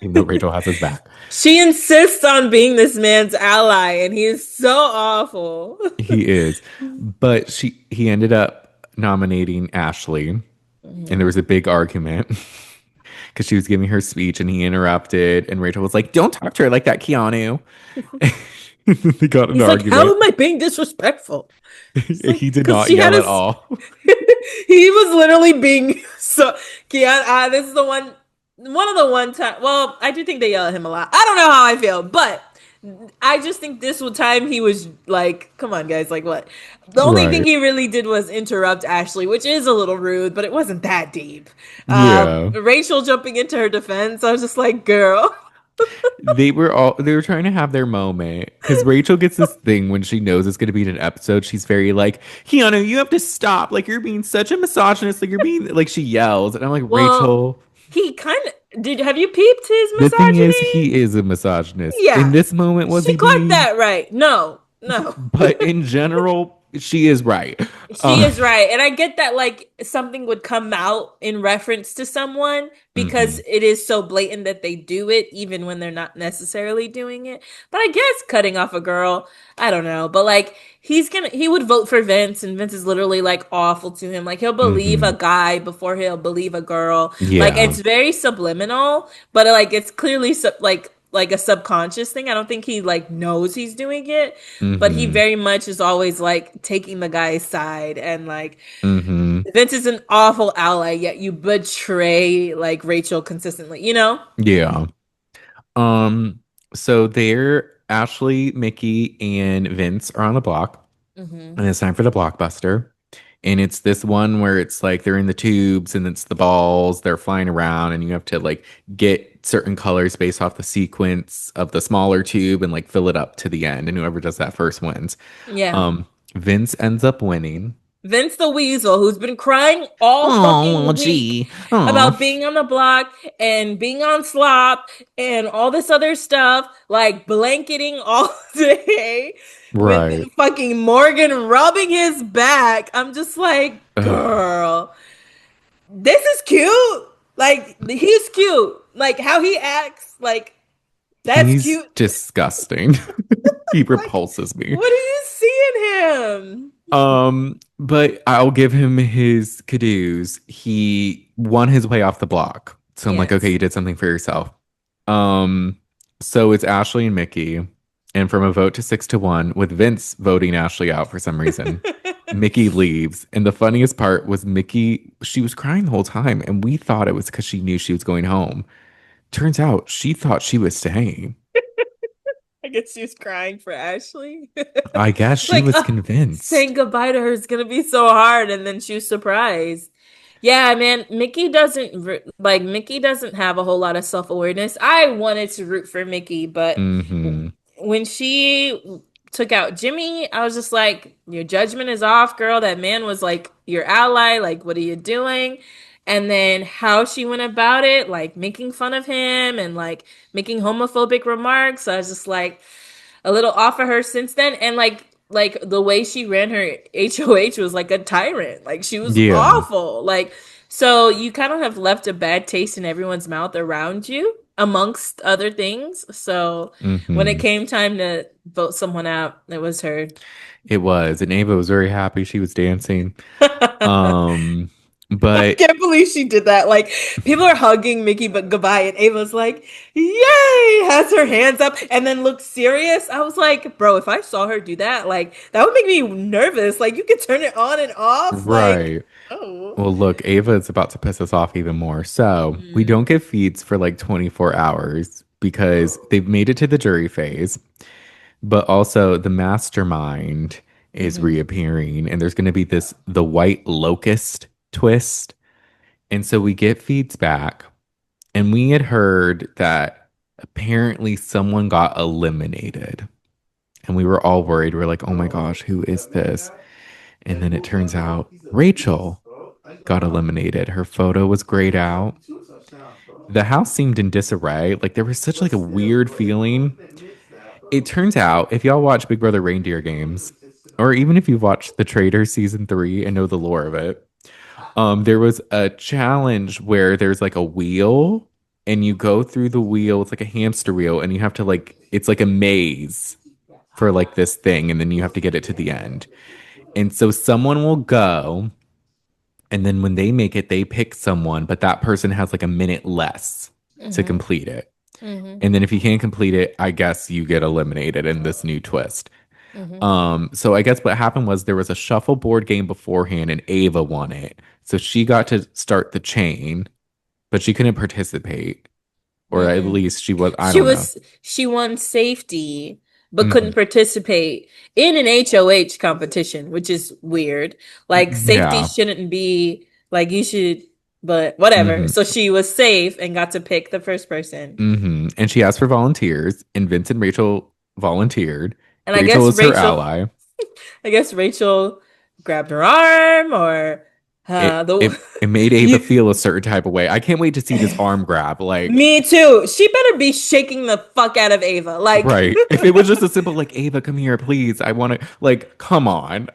even though Rachel has his back. She insists on being this man's ally, and he is so awful. He is. But he ended up nominating Ashley, and there Mhm. was a big argument because she was giving her speech and he interrupted, and Rachel was like, "Don't talk to her like that, Keanu." They got in an He's like, "How argument. am I being disrespectful?" It's like, He did because not she had yell at his. all. He was literally being so. Keanu, this is the one of the one time. Well, I do think they yell at him a lot. I don't know how I feel, but I just think this one time he was like, come on, guys, like what? The only thing Right. he really did was interrupt Ashley, which is a little rude, but it wasn't that deep. Yeah. Rachel jumping into her defense, I was just like, girl. They were trying to have their moment because Rachel gets this thing when she knows it's going to be in an episode. She's very like, Keanu, you have to stop. Like you're being such a misogynist. Like you're being like she yells, and I'm like, Well, Rachel. he kind of did. Have you peeped his The thing is, he misogyny? is a misogynist. In Yeah, this moment, was she he clocked being? that right. No, no. But in general, she is right. She Uh, is right. And I get that like something would come out in reference to someone because mhm, it is so blatant that they do it even when they're not necessarily doing it. But I guess cutting off a girl, I don't know. But like he would vote for Vince and Vince is literally like awful to him. Like he'll believe a mhm. guy before he'll believe a girl. Like Yeah. it's very subliminal, but like it's clearly like a subconscious thing. I don't think he like knows he's doing it, but he Mhm. very much is always like taking the guy's side and like Mhm. Vince is an awful ally, yet you betray like Rachel consistently, you know? Yeah. Um, so there, Ashley, Mickey, and Vince are on the block, Hmm. and it's time for the blockbuster. And it's this one where it's like they're in the tubes and it's the balls, they're flying around, and you have to like get certain colors based off the sequence of the smaller tube and like fill it up to the end. And whoever does that first wins. Yeah. Um, Vince ends up winning. Vince the Weasel, who's been crying all Oh, fucking week gee. Oh, about being on the block and being on slop and all this other stuff, like blanketing all day with right. fucking Morgan rubbing his back. I'm just like, Ugh. girl, this is cute. Like, he's cute. Like, how he acts, like, that's He's cute. disgusting. He Like, repulses me. what do you see in him? But I'll give him his kudos. He won his way off the block. So I'm like, okay, Yes. you did something for yourself. Um, so it's Ashley and Mickey, and from a vote to 6-1, with Vince voting Ashley out for some reason, Mickey leaves. And the funniest part was Mickey, she was crying the whole time, and we thought it was because she knew she was going home. Turns out she thought she was staying. I guess she was crying for Ashley. I guess she Like, was convinced. saying goodbye to her is gonna be so hard, and then she was surprised. Yeah, man, Mickey doesn't have a whole lot of self-awareness. I wanted to root for Mickey, but Mm-hmm. when she took out Jimmy, I was just like, your judgment is off, girl. That man was like your ally. Like, what are you doing? And then how she went about it, like making fun of him and like making homophobic remarks. I was just like a little off of her since then. And like the way she ran her HOH was like a tyrant. Like she was Yeah. awful. Like so you kind of have left a bad taste in everyone's mouth around you, amongst other things. So when it Mm-hmm. came time to vote someone out, it was her. It was. And Ava was very happy she was dancing. I Um, but can't believe she did that. Like people are hugging Mickey but goodbye, and Ava's like, "Yay!" has her hands up and then looks serious. I was like, "Bro, if I saw her do that, like that would make me nervous. Like you could turn it on and off. Like, right. oh, Well, look, Ava is about to piss us off even more. So we mm, don't get feeds for like 24 hours because they've made it to the jury phase, but also the mastermind is hmm reappearing and there's going to be this the white locust twist. And so we get feeds back and we had heard that apparently someone got eliminated. And we were all worried. We're like, oh my gosh, who is this? And then it turns out Rachel got eliminated. Her photo was grayed out. The house seemed in disarray. Like there was such like a weird feeling. It turns out if y'all watch Big Brother Reindeer Games, or even if you've watched The Traitors season 3 and know the lore of it, there was a challenge where there's like a wheel and you go through the wheel. It's like a hamster wheel, and you have to like it's like a maze for like this thing, and then you have to get it to the end. And so someone will go, and then when they make it, they pick someone, but that person has like a minute less to hmm complete it. hmm And then if you can't complete it, I guess you get eliminated in this new twist. hmm So I guess what happened was there was a shuffleboard game beforehand and Ava won it. So she got to start the chain, but she couldn't participate. or at Mm-mm. least she was. I don't know. She won safety, but couldn't Hmm. participate in an HOH competition, which is weird. Like safety Yeah. shouldn't be like you should, but whatever. Hmm. So she was safe and got to pick the first person. And she asked for volunteers, and Vince and Rachel volunteered. And Rachel is her ally. I guess Rachel grabbed her arm or It the it it made Ava you feel a certain type of way. I can't wait to see this arm grab. Like, me too. She better be shaking the fuck out of Ava. Like right. If it was just a simple like, Ava, come here, please. I want to like, come on.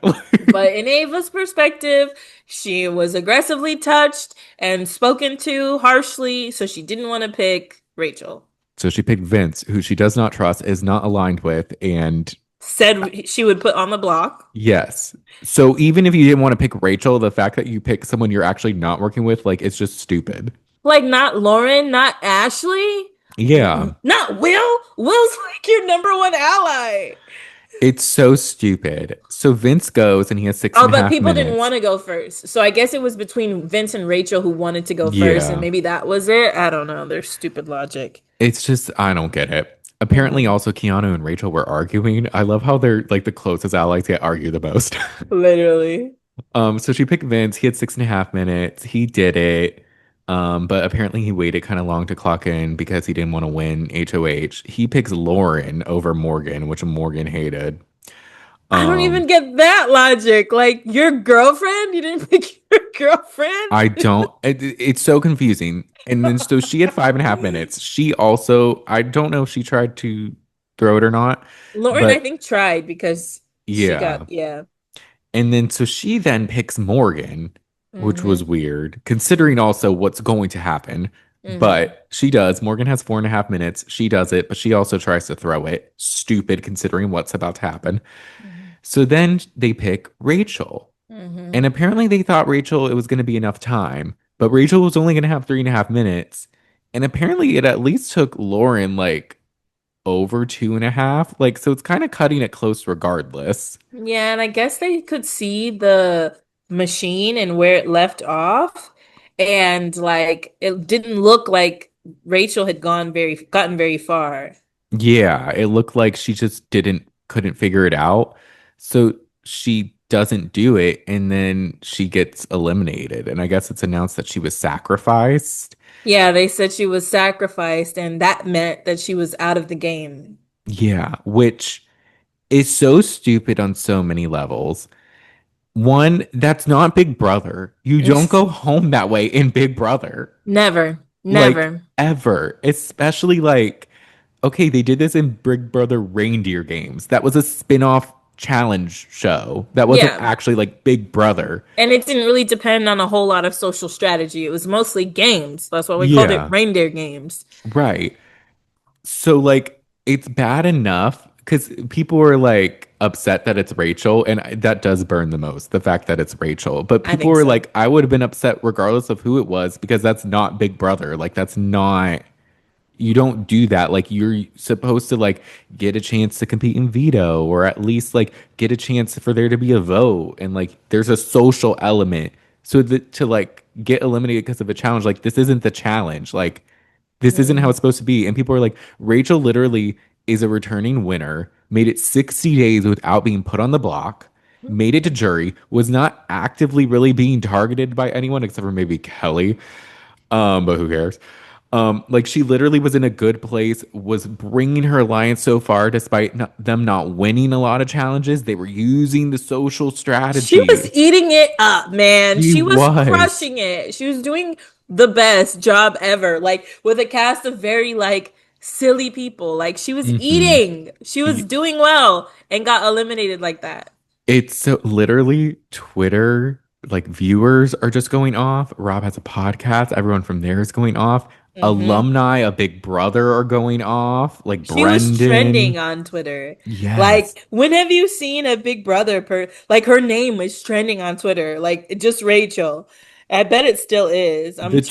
but in Ava's perspective, she was aggressively touched and spoken to harshly, so she didn't want to pick Rachel. So she picked Vince, who she does not trust, is not aligned with, and Said she would put on the block. yes. So even if you didn't want to pick Rachel, the fact that you pick someone you're actually not working with, like, it's just stupid. Like, not Lauren, not Ashley, Yeah. not Will. Will's like your number one ally. It's so stupid. So Vince goes and he has six Oh, and a but half people didn't minutes. want to go first. So I guess it was between Vince and Rachel who wanted to go first, and Yeah. maybe that was it. I don't know. Their stupid logic. It's just, I don't get it. Apparently, Mhm. also, Keanu and Rachel were arguing. I love how they're like the closest allies yet argue the most. Literally. So she picked Vince. He had 6.5 minutes. He did it. But apparently he waited kind of long to clock in because he didn't want to win HOH. He picks Lauren over Morgan, which Morgan hated. I don't Um, even get that logic. Like your girlfriend? You didn't pick your girlfriend? I don't, it's so confusing. And then so she had 5.5 minutes. She also, I don't know if she tried to throw it or not, Lauren, I but think, tried because she got, yeah. yeah. And then so she then picks Morgan, which was Mm-hmm. weird, considering also what's going to happen. Mm-hmm. But she does. Morgan has 4.5 minutes. She does it, but she also tries to throw it. Stupid considering what's about to happen. Mm-hmm. So then they pick Rachel. Mm-hmm. And apparently they thought Rachel, it was going to be enough time, but Rachel was only going to have 3.5 minutes. And apparently it at least took Lauren like over 2.5. Like, so it's kind of cutting it close regardless. Yeah, and I guess they could see the machine and where it left off. And like it didn't look like Rachel had gotten very far. Yeah, it looked like she just couldn't figure it out. So she doesn't do it and then she gets eliminated. And I guess it's announced that she was sacrificed. Yeah, they said she was sacrificed, and that meant that she was out of the game. Yeah, which is so stupid on so many levels. One, that's not Big Brother. You don't go home that way in Big Brother. Never, Like never. ever. Especially like, okay, they did this in Big Brother Reindeer Games. That was a spin-off challenge show. That wasn't Yeah. actually like Big Brother. And it didn't really depend on a whole lot of social strategy. It was mostly games. That's why we called it Yeah, reindeer games. right. So like it's bad enough because people were like upset that it's Rachel, and that does burn the most, the fact that it's Rachel. But I people think were so. like, I would have been upset regardless of who it was because that's not Big Brother. Like that's not, you don't do that. Like you're supposed to like get a chance to compete in veto or at least like get a chance for there to be a vote and like there's a social element. So that to like get eliminated because of a challenge, like this isn't the challenge. Like this isn't how Mhm. it's supposed to be. And people are like, Rachel literally is a returning winner, made it 60 days without being put on the block, made it to jury, was not actively really being targeted by anyone except for maybe Kelly. But who cares? Like she literally was in a good place, was bringing her alliance so far despite them not winning a lot of challenges. They were using the social She was strategy. eating it up, man. She She was was. crushing it. She was doing the best job ever. Like with a cast of very like silly people. Like she was Hmm. eating. She was doing well and got eliminated like that. It's so literally Twitter, like viewers are just going off. Rob has a podcast. Everyone from there is going off. Hmm. Alumni of Big Brother are going off. Like She was trending Brendan. on Twitter. Yes. Like, when have you seen a Big Brother like her name was trending on Twitter? Like just Rachel. I bet it still is. I'm The tweet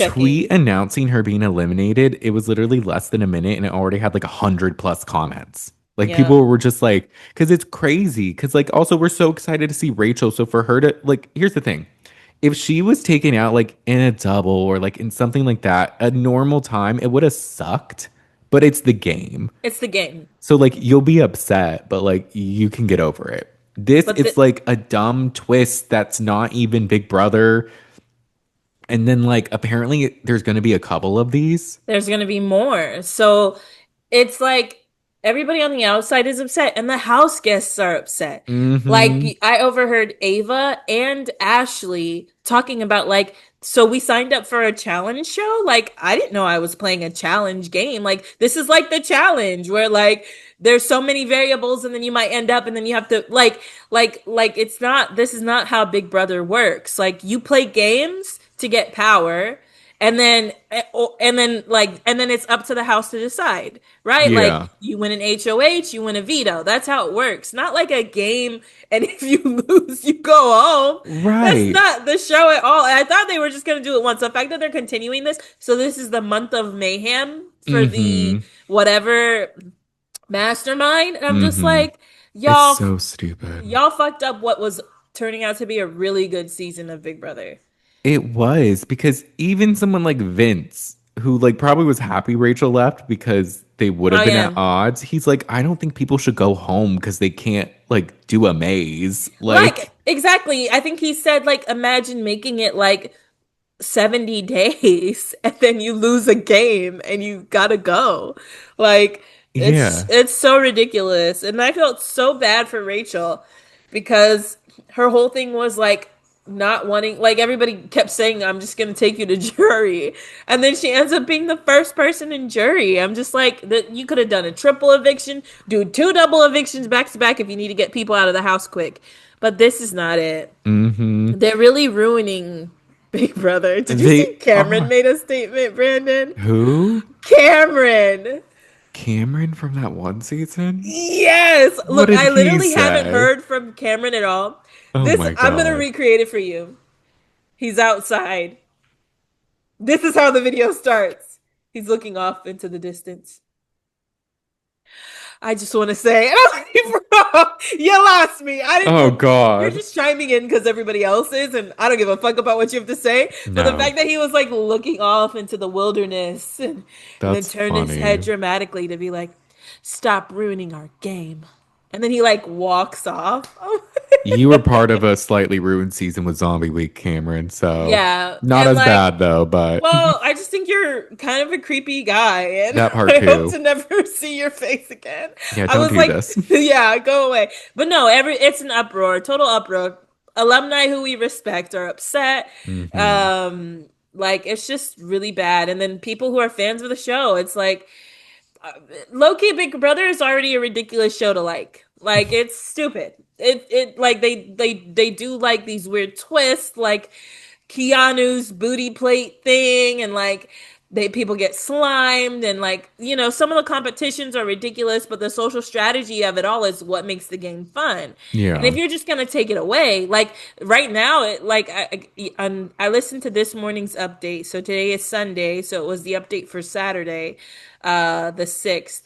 checking. announcing her being eliminated, it was literally less than a minute and it already had like 100+ comments. Like Yeah. people were just like, because it's crazy. Because like also we're so excited to see Rachel. So for her to like, here's the thing. if she was taken out like in a double or like in something like that, a normal time, it would have sucked. But it's the game. It's the game. So like you'll be upset, but like you can get over it. This But it's like a dumb twist that's not even Big Brother. And then like apparently there's gonna be a couple of these. there's going to be more. So it's like everybody on the outside is upset and the house guests are upset. Mm-hmm. Like I overheard Ava and Ashley talking about like, so we signed up for a challenge show. Like I didn't know I was playing a challenge game. Like this is like the challenge where like there's so many variables and then you might end up and then you have to like it's not, this is not how Big Brother works. Like you play games to get power and then and then it's up to the house to decide, right? Like Yeah. you win an HOH, you win a veto. That's how it works. Not like a game and if you lose you go home. That's Right. not the show at all. And I thought they were just going to do it once. The fact that they're continuing this, so this is the month of mayhem for the Mm-hmm. whatever mastermind, and I'm just Mm-hmm. like, It's y'all so stupid. y'all fucked up what was turning out to be a really good season of Big Brother. It was because even someone like Vince, who like probably was happy Rachel left because they would Oh have been at yeah. odds, he's like, I don't think people should go home because they can't like do a maze. Like Like, exactly. I think he said like imagine making it like 70 days and then you lose a game and you gotta go. Like yeah. it's so ridiculous. And I felt so bad for Rachel because her whole thing was like not wanting, like everybody kept saying I'm just gonna take you to jury and then she ends up being the first person in jury. I'm just like that you could have done a triple eviction, do two double evictions back to back if you need to get people out of the house quick, but this is not it. Mm-hmm. They're really ruining Big Brother. Did you see They Cameron are. made a statement, Brandon? Who? Cameron. Cameron from that one season? Yes. What Look, did I he literally haven't say? heard from Cameron at all. Oh This my I'm gonna God. recreate it for you. He's outside. This is how the video starts. He's looking off into the distance. I just want to say, bro, you lost me. I didn't Oh know. You're God. just chiming in because everybody else is, and I don't give a fuck about what you have to say. But the No, fact that he was like looking off into the wilderness and then that's turned his head funny. dramatically to be like, "Stop ruining our game," and then he like walks off. You were part of a slightly ruined season with Zombie Week, Cameron, so Yeah, not and as like, bad though, but well, I just think you're kind of a creepy guy, and that part I hope too. to never see your face again. Yeah, I don't was do like, this. yeah, go away. But no, it's an uproar, total uproar. Alumni who we respect are upset. Hmm. Like it's just really bad. And then people who are fans of the show, it's like low-key Big Brother is already a ridiculous show to like. Like it's stupid. It like they do like these weird twists, like Keanu's booty plate thing, and like they people get slimed, and like some of the competitions are ridiculous, but the social strategy of it all is what makes the game fun. And Yeah. if you're just gonna take it away, like right now, it like I listened to this morning's update. So today is Sunday, so it was the update for Saturday, the 6th.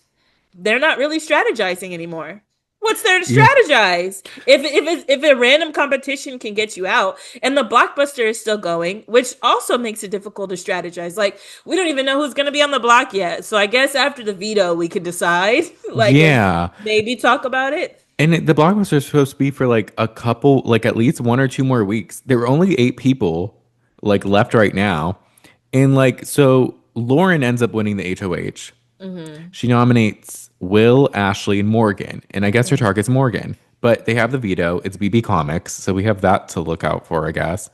They're not really strategizing anymore. What's there to Yeah. strategize? If a random competition can get you out, and the blockbuster is still going, which also makes it difficult to strategize. Like we don't even know who's going to be on the block yet. So I guess after the veto, we could decide, like, and Yeah. maybe talk about it. The blockbuster is supposed to be for like a couple, like at least 1 or 2 more weeks. There were only 8 people like left right now. And like, so Lauren ends up winning the HOH. Hmm. She nominates Will, Ashley, and Morgan. And I guess her target's Morgan. But they have the veto. It's BB Comics. So we have that to look out for, I guess.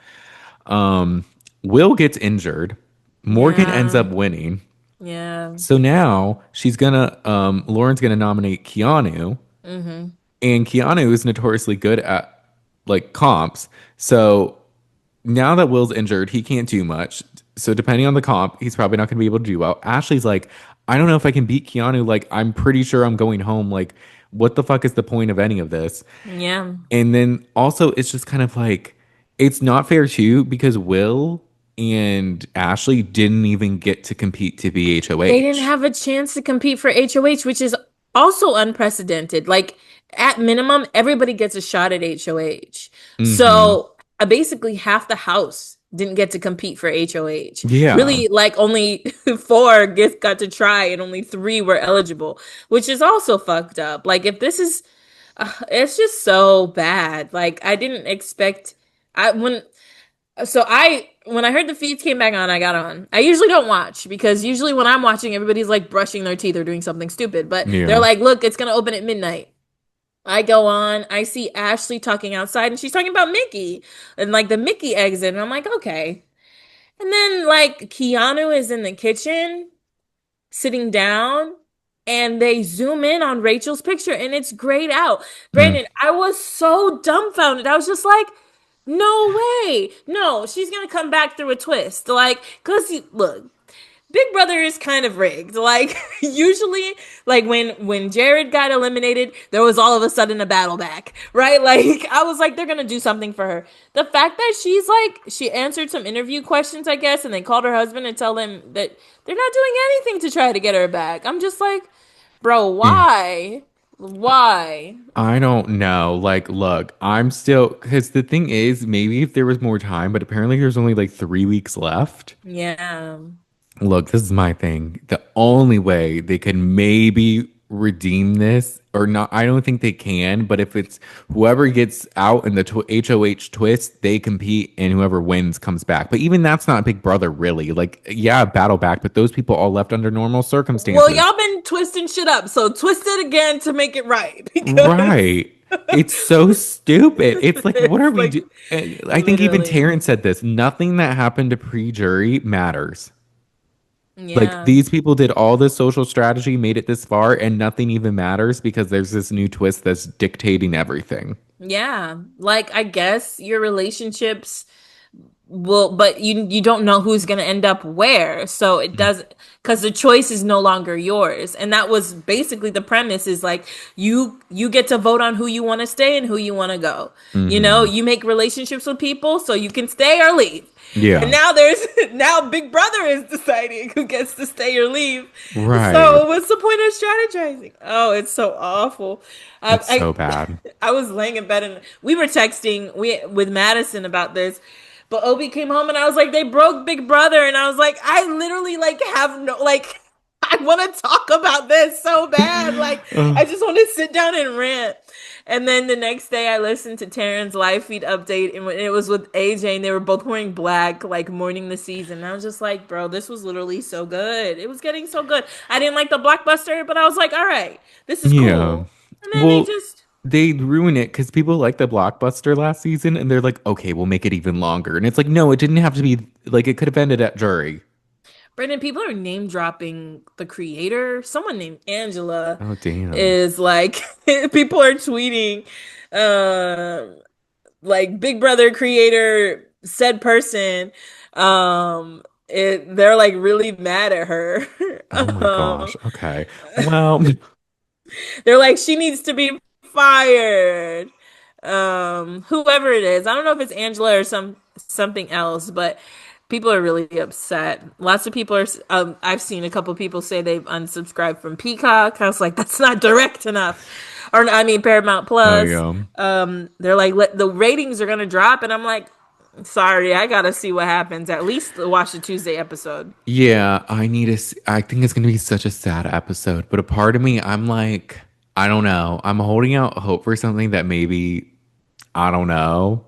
Um, Will gets injured. Morgan ends Yeah, up winning. yeah. So now Lauren's gonna nominate Keanu. Hmm. And Keanu is notoriously good at like comps. So now that Will's injured, he can't do much. So depending on the comp, he's probably not going to be able to do well. Ashley's like, I don't know if I can beat Keanu. Like, I'm pretty sure I'm going home. Like, what the fuck is the point of any of this? Yeah. And then also, it's just kind of like, it's not fair too because Will and Ashley didn't even get to compete to be They didn't HOH. have a chance to compete for HOH, which is also unprecedented. Like at minimum, everybody gets a shot at HOH. Mm-hmm. So basically half the house didn't get to compete for HOH. Yeah. Really, like only four got to try and only three were eligible, which is also fucked up. Like if this is, it's just so bad. Like I didn't expect. I when so I when I heard the feeds came back on, I got on. I usually don't watch because usually when I'm watching, everybody's like brushing their teeth or doing something stupid. But they're Yeah. like, "Look, it's gonna open at midnight." I go on, I see Ashley talking outside, and she's talking about Mickey and like the Mickey exit, and I'm like, okay. And then like Keanu is in the kitchen sitting down, and they zoom in on Rachel's picture, and it's grayed out. Mm. Brandon, I was so dumbfounded. I was just like, no way. No, she's gonna come back through a twist. Like, cause look, Big Brother is kind of rigged. Like usually, like when Jared got eliminated, there was all of a sudden a battle back, right? Like I was like, they're gonna do something for her. The fact that she's like, she answered some interview questions, I guess, and they called her husband and tell him that they're not doing anything to try to get her back. I'm just like, bro, Mm. why? Why? I don't know. Like, look, I'm still, because the thing is, maybe if there was more time, but apparently there's only like 3 weeks left. Yeah. Look, this is my thing. The only way they could maybe redeem this, or not, I don't think they can, but if it's whoever gets out in the HOH twist, they compete and whoever wins comes back. But even that's not Big Brother, really. Like, yeah, battle back, but those people all left under normal Well, circumstances. y'all been twisting shit up, so twist it again to make it right because Right. It's so stupid. It's like, what are it's we like do? I think even literally. Terrence said this. Nothing that happened to pre-jury matters. Like Yeah. these people did all this social strategy, made it this far, and nothing even matters because there's this new twist that's dictating everything. Yeah. Like I guess your relationships will, but you don't know who's going to end up where. So it does, because the choice is no longer yours. And that was basically the premise, is like you get to vote on who you want to stay and who you want to go. You know, Hmm. you make relationships with people so you can stay or leave. And Yeah. now there's now Big Brother is deciding who gets to stay or leave. Right. So what's the point of strategizing? Oh, it's so awful. It's so I bad. I was laying in bed and we were texting with Madison about this. But Obi came home and I was like, they broke Big Brother, and I was like, I literally like have no like I want to talk about this so bad. Like Ugh. I just want to sit down and rant. And then the next day, I listened to Taryn's live feed update, and it was with AJ, and they were both wearing black, like mourning the season. And I was just like, bro, this was literally so good. It was getting so good. I didn't like the blockbuster, but I was like, all right, this is Yeah. cool. And then they Well, just they ruin it because people like the blockbuster last season and they're like, okay, we'll make it even longer. And it's like, no, it didn't have to be like it could have ended at jury. Brandon, people are name dropping the creator. Someone named Angela Oh, damn. is like, people are tweeting, uh, like Big Brother creator said person. They're like really mad at her. Oh my um, gosh. Okay. Well, they're like, she needs to be fired. Whoever it is, I don't know if it's Angela or something else, but people are really upset. Lots of people are. I've seen a couple people say they've unsubscribed from Peacock. I was like, that's not direct enough, or I mean Paramount oh Plus. yeah. They're like, the ratings are gonna drop, and I'm like, sorry, I gotta see what happens. At least watch the Tuesday episode. Yeah, I need to. I think it's gonna be such a sad episode, but a part of me, I'm like, I don't know. I'm holding out hope for something that maybe I don't know.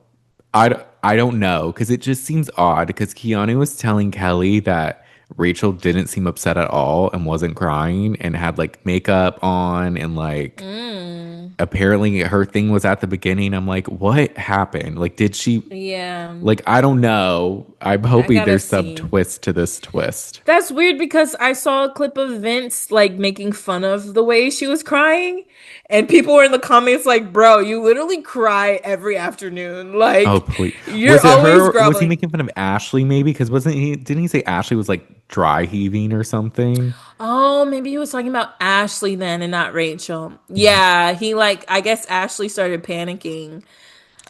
I don't know because it just seems odd because Keanu was telling Kelly that Rachel didn't seem upset at all and wasn't crying and had like makeup on and like Mm, apparently her thing was at the beginning. I'm like, what happened? Like, did she yeah, like? I don't know. I'm I hoping gotta there's some see. twist to this twist. That's weird because I saw a clip of Vince like making fun of the way she was crying, and people were in the comments like, "Bro, you literally cry every afternoon. Oh, Like, please. you're Was it always her? Or was he grumbling." making fun of Ashley maybe? Because wasn't he, didn't he say Ashley was like dry heaving or something? Oh, maybe he was talking about Ashley then and not Rachel. Yeah, he like I guess Ashley started panicking.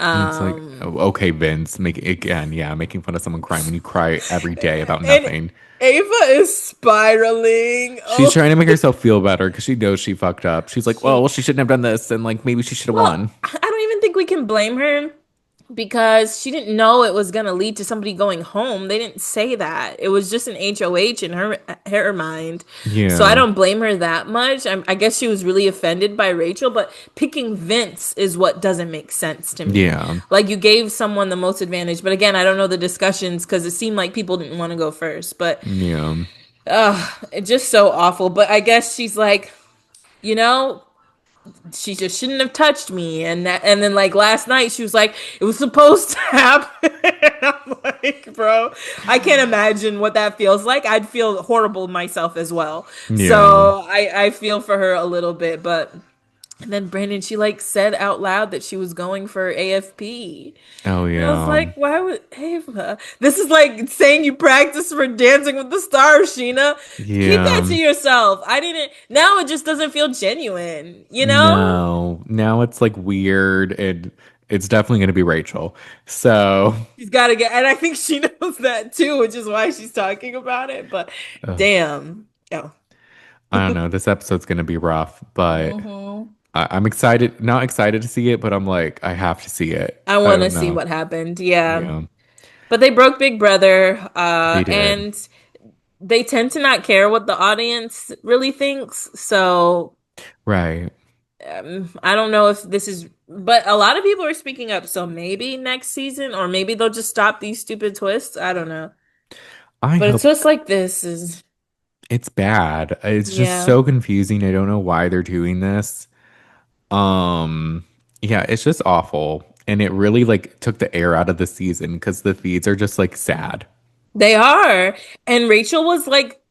And it's like, Um, oh, okay, Vince, make again, yeah, making fun of someone crying when you cry every day about and nothing. Ava is spiraling. She's Oh, trying to make herself feel better because she knows she fucked up. She's like, she well, she shouldn't have done this, and like maybe she should have well, won. I don't even think we can blame her because she didn't know it was gonna lead to somebody going home. They didn't say that. It was just an HOH in her mind. So I Yeah. don't blame her that much. I guess she was really offended by Rachel, but picking Vince is what doesn't make sense to me. Yeah. Like you gave someone the most advantage, but again, I don't know the discussions because it seemed like people didn't want to go first. But Yeah. it's just so awful. But I guess she's like, you know, she just shouldn't have touched me, and then like last night she was like it was supposed to happen. I'm like, bro, I can't imagine what that feels like. I'd feel horrible myself as well. Yeah. So I feel for her a little bit. But and then Brandon, she like said out loud that she was going for AFP. Oh And I was yeah. like, why would Ava? This is like saying you practice for Dancing with the Stars, Sheena. Keep that to Yeah. yourself. I didn't, now it just doesn't feel genuine, you know? No. Now it's like weird and it's definitely gonna be Rachel. So She's got to get, and I think she knows that too, which is why she's talking about it. But ugh, damn. Oh. I don't know. This episode's gonna be rough, but Hmm. I'm excited, not excited to see it, but I'm like, I have to see it. I I want to don't see know. what happened. Yeah. Yeah, But they broke Big Brother, they did. and they tend to not care what the audience really thinks. So Right. I don't know if this is, but a lot of people are speaking up. So maybe next season, or maybe they'll just stop these stupid twists. I don't know. I But a hope twist like this is, it's bad. It's just yeah, so confusing. I don't know why they're doing this. Um, yeah, it's just awful. And it really like took the air out of the season because the feeds are just like sad. they are. And Rachel was like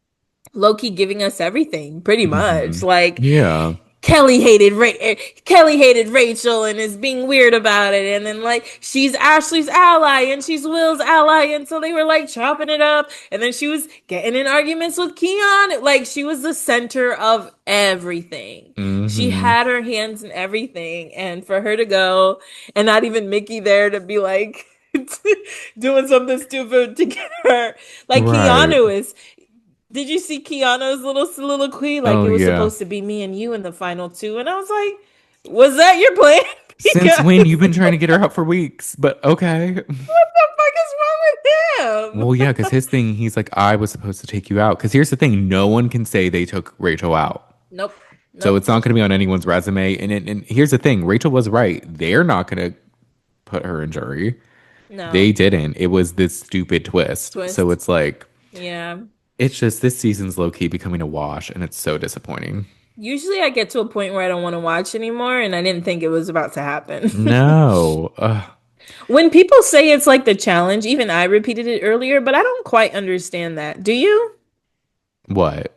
low key giving us everything, pretty much. Hmm. Like Yeah. Kelly hated Rachel and is being weird about it, and then like she's Ashley's ally and she's Will's ally, and so they were like chopping it up, and then she was getting in arguments with Keon. Like she was the center of everything. She Hmm. had her hands in everything, and for her to go and not even Mickey there to be like doing something stupid to get her, like Right. Keanu is. Did you see Keanu's little soliloquy? Like Oh it was yeah. supposed to be me and you in the final two. And I was like, was that your plan? Since when you've been trying to get her out for weeks, but okay. What the fuck is wrong with Well, him? yeah, because his thing, he's like, I was supposed to take you out. Because here's the thing, no one can say they took Rachel out. Nope. So Nope. it's not going to be on anyone's resume. And here's the thing, Rachel was right. They're not going to put her in jury. They No. didn't. It was this stupid twist. So Twist. it's like, Yeah. it's just this season's low key becoming a wash, and it's so disappointing. Usually I get to a point where I don't want to watch anymore, and I didn't think it was about to happen. No. Ugh, When people say it's like the challenge, even I repeated it earlier, but I don't quite understand that. Do you? what?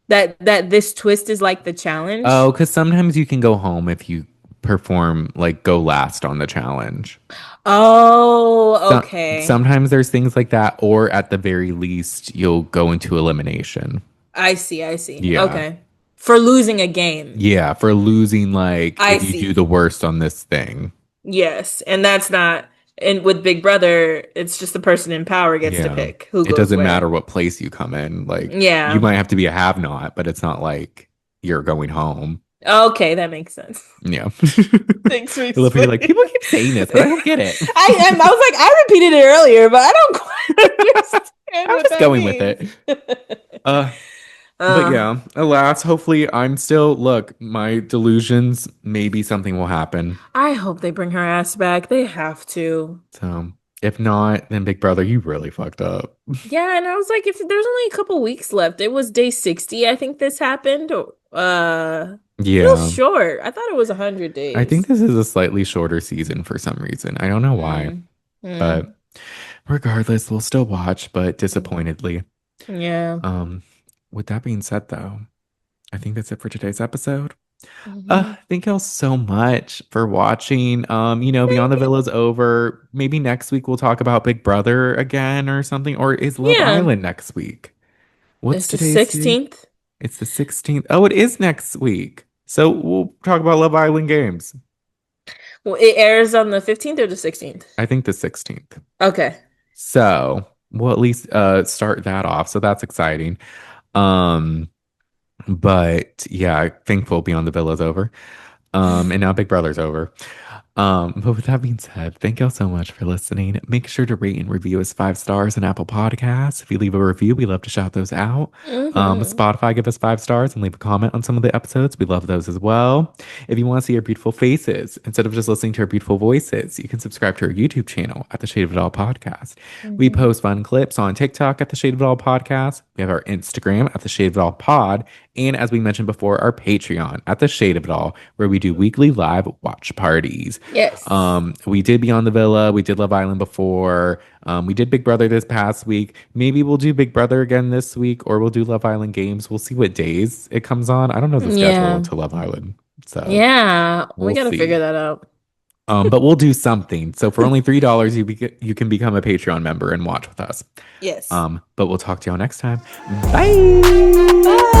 That this twist is like the challenge? Oh, because sometimes you can go home if you perform, like, go last on the challenge. Oh, So, okay. sometimes there's things like that, or at the very least, you'll go into elimination. I see, I see. Yeah. Okay. For losing a game. Yeah. For losing, like, I if you do see. the worst on this thing. Yes. And that's not, and with Big Brother, it's just the person in power gets to Yeah. pick who It goes doesn't where. matter what place you come in. Like, you Yeah. might have to be a have not, but it's not like you're going home. Okay, that makes sense. Yeah. Thanks for I love how you're like, explaining. people keep saying this, but I don't get it. I was like, I repeated it earlier, but I don't quite understand I'm what just that going with means. it. Uh, but uh, yeah, alas, hopefully I'm still, look, my delusions, maybe something will happen. I hope they bring her ass back. They have to. So if not, then Big Brother, you really fucked up. Yeah, and I was like, if there's only a couple weeks left, it was day 60, I think this happened. Feels Yeah. short. I thought it was 100 I think days. this is a slightly shorter season for some reason. I don't know why. Mm. But Mm. regardless, we'll still watch, but disappointedly. Yeah. Um, with that being said, though, I think that's it for today's episode. Hmm. Thank y'all so much for watching. Beyond the Villa's over. Maybe next week we'll talk about Big Brother again or something. Or is Love Yeah. Island next week? What's It's the today's date? 16th. It's the 16th. Oh, it is next week. So we'll talk about Love Island games. Well, it airs on the 15th or the 16th. I think the 16th. Okay. So we'll at least start that off. So that's exciting. Um, but yeah, thankful Beyond the Villa's over. And now Big Brother's over. But with that being said, thank y'all so much for listening. Make sure to rate and review us 5 stars on Apple Podcasts. If you leave a review, we love to shout those out. Hmm. Spotify, give us 5 stars and leave a comment on some of the episodes. We love those as well. If you want to see our beautiful faces instead of just listening to our beautiful voices, you can subscribe to our YouTube channel at the Shade of It All Podcast. We Hmm. post fun clips on TikTok at the Shade of It All Podcast. We have our Instagram at the Shade of It All Pod. And as we mentioned before, our Patreon at the Shade of It All, where we do weekly live watch parties. Yes. We did Beyond the Villa. We did Love Island before. We did Big Brother this past week. Maybe we'll do Big Brother again this week, or we'll do Love Island games. We'll see what days it comes on. I don't know the schedule Yeah. to Love Island, so Yeah. We we'll gotta figure see. that out. But we'll do something. So for only $3, you can become a Patreon member and watch with us. Yes. But we'll talk to y'all next time. Bye. Bye.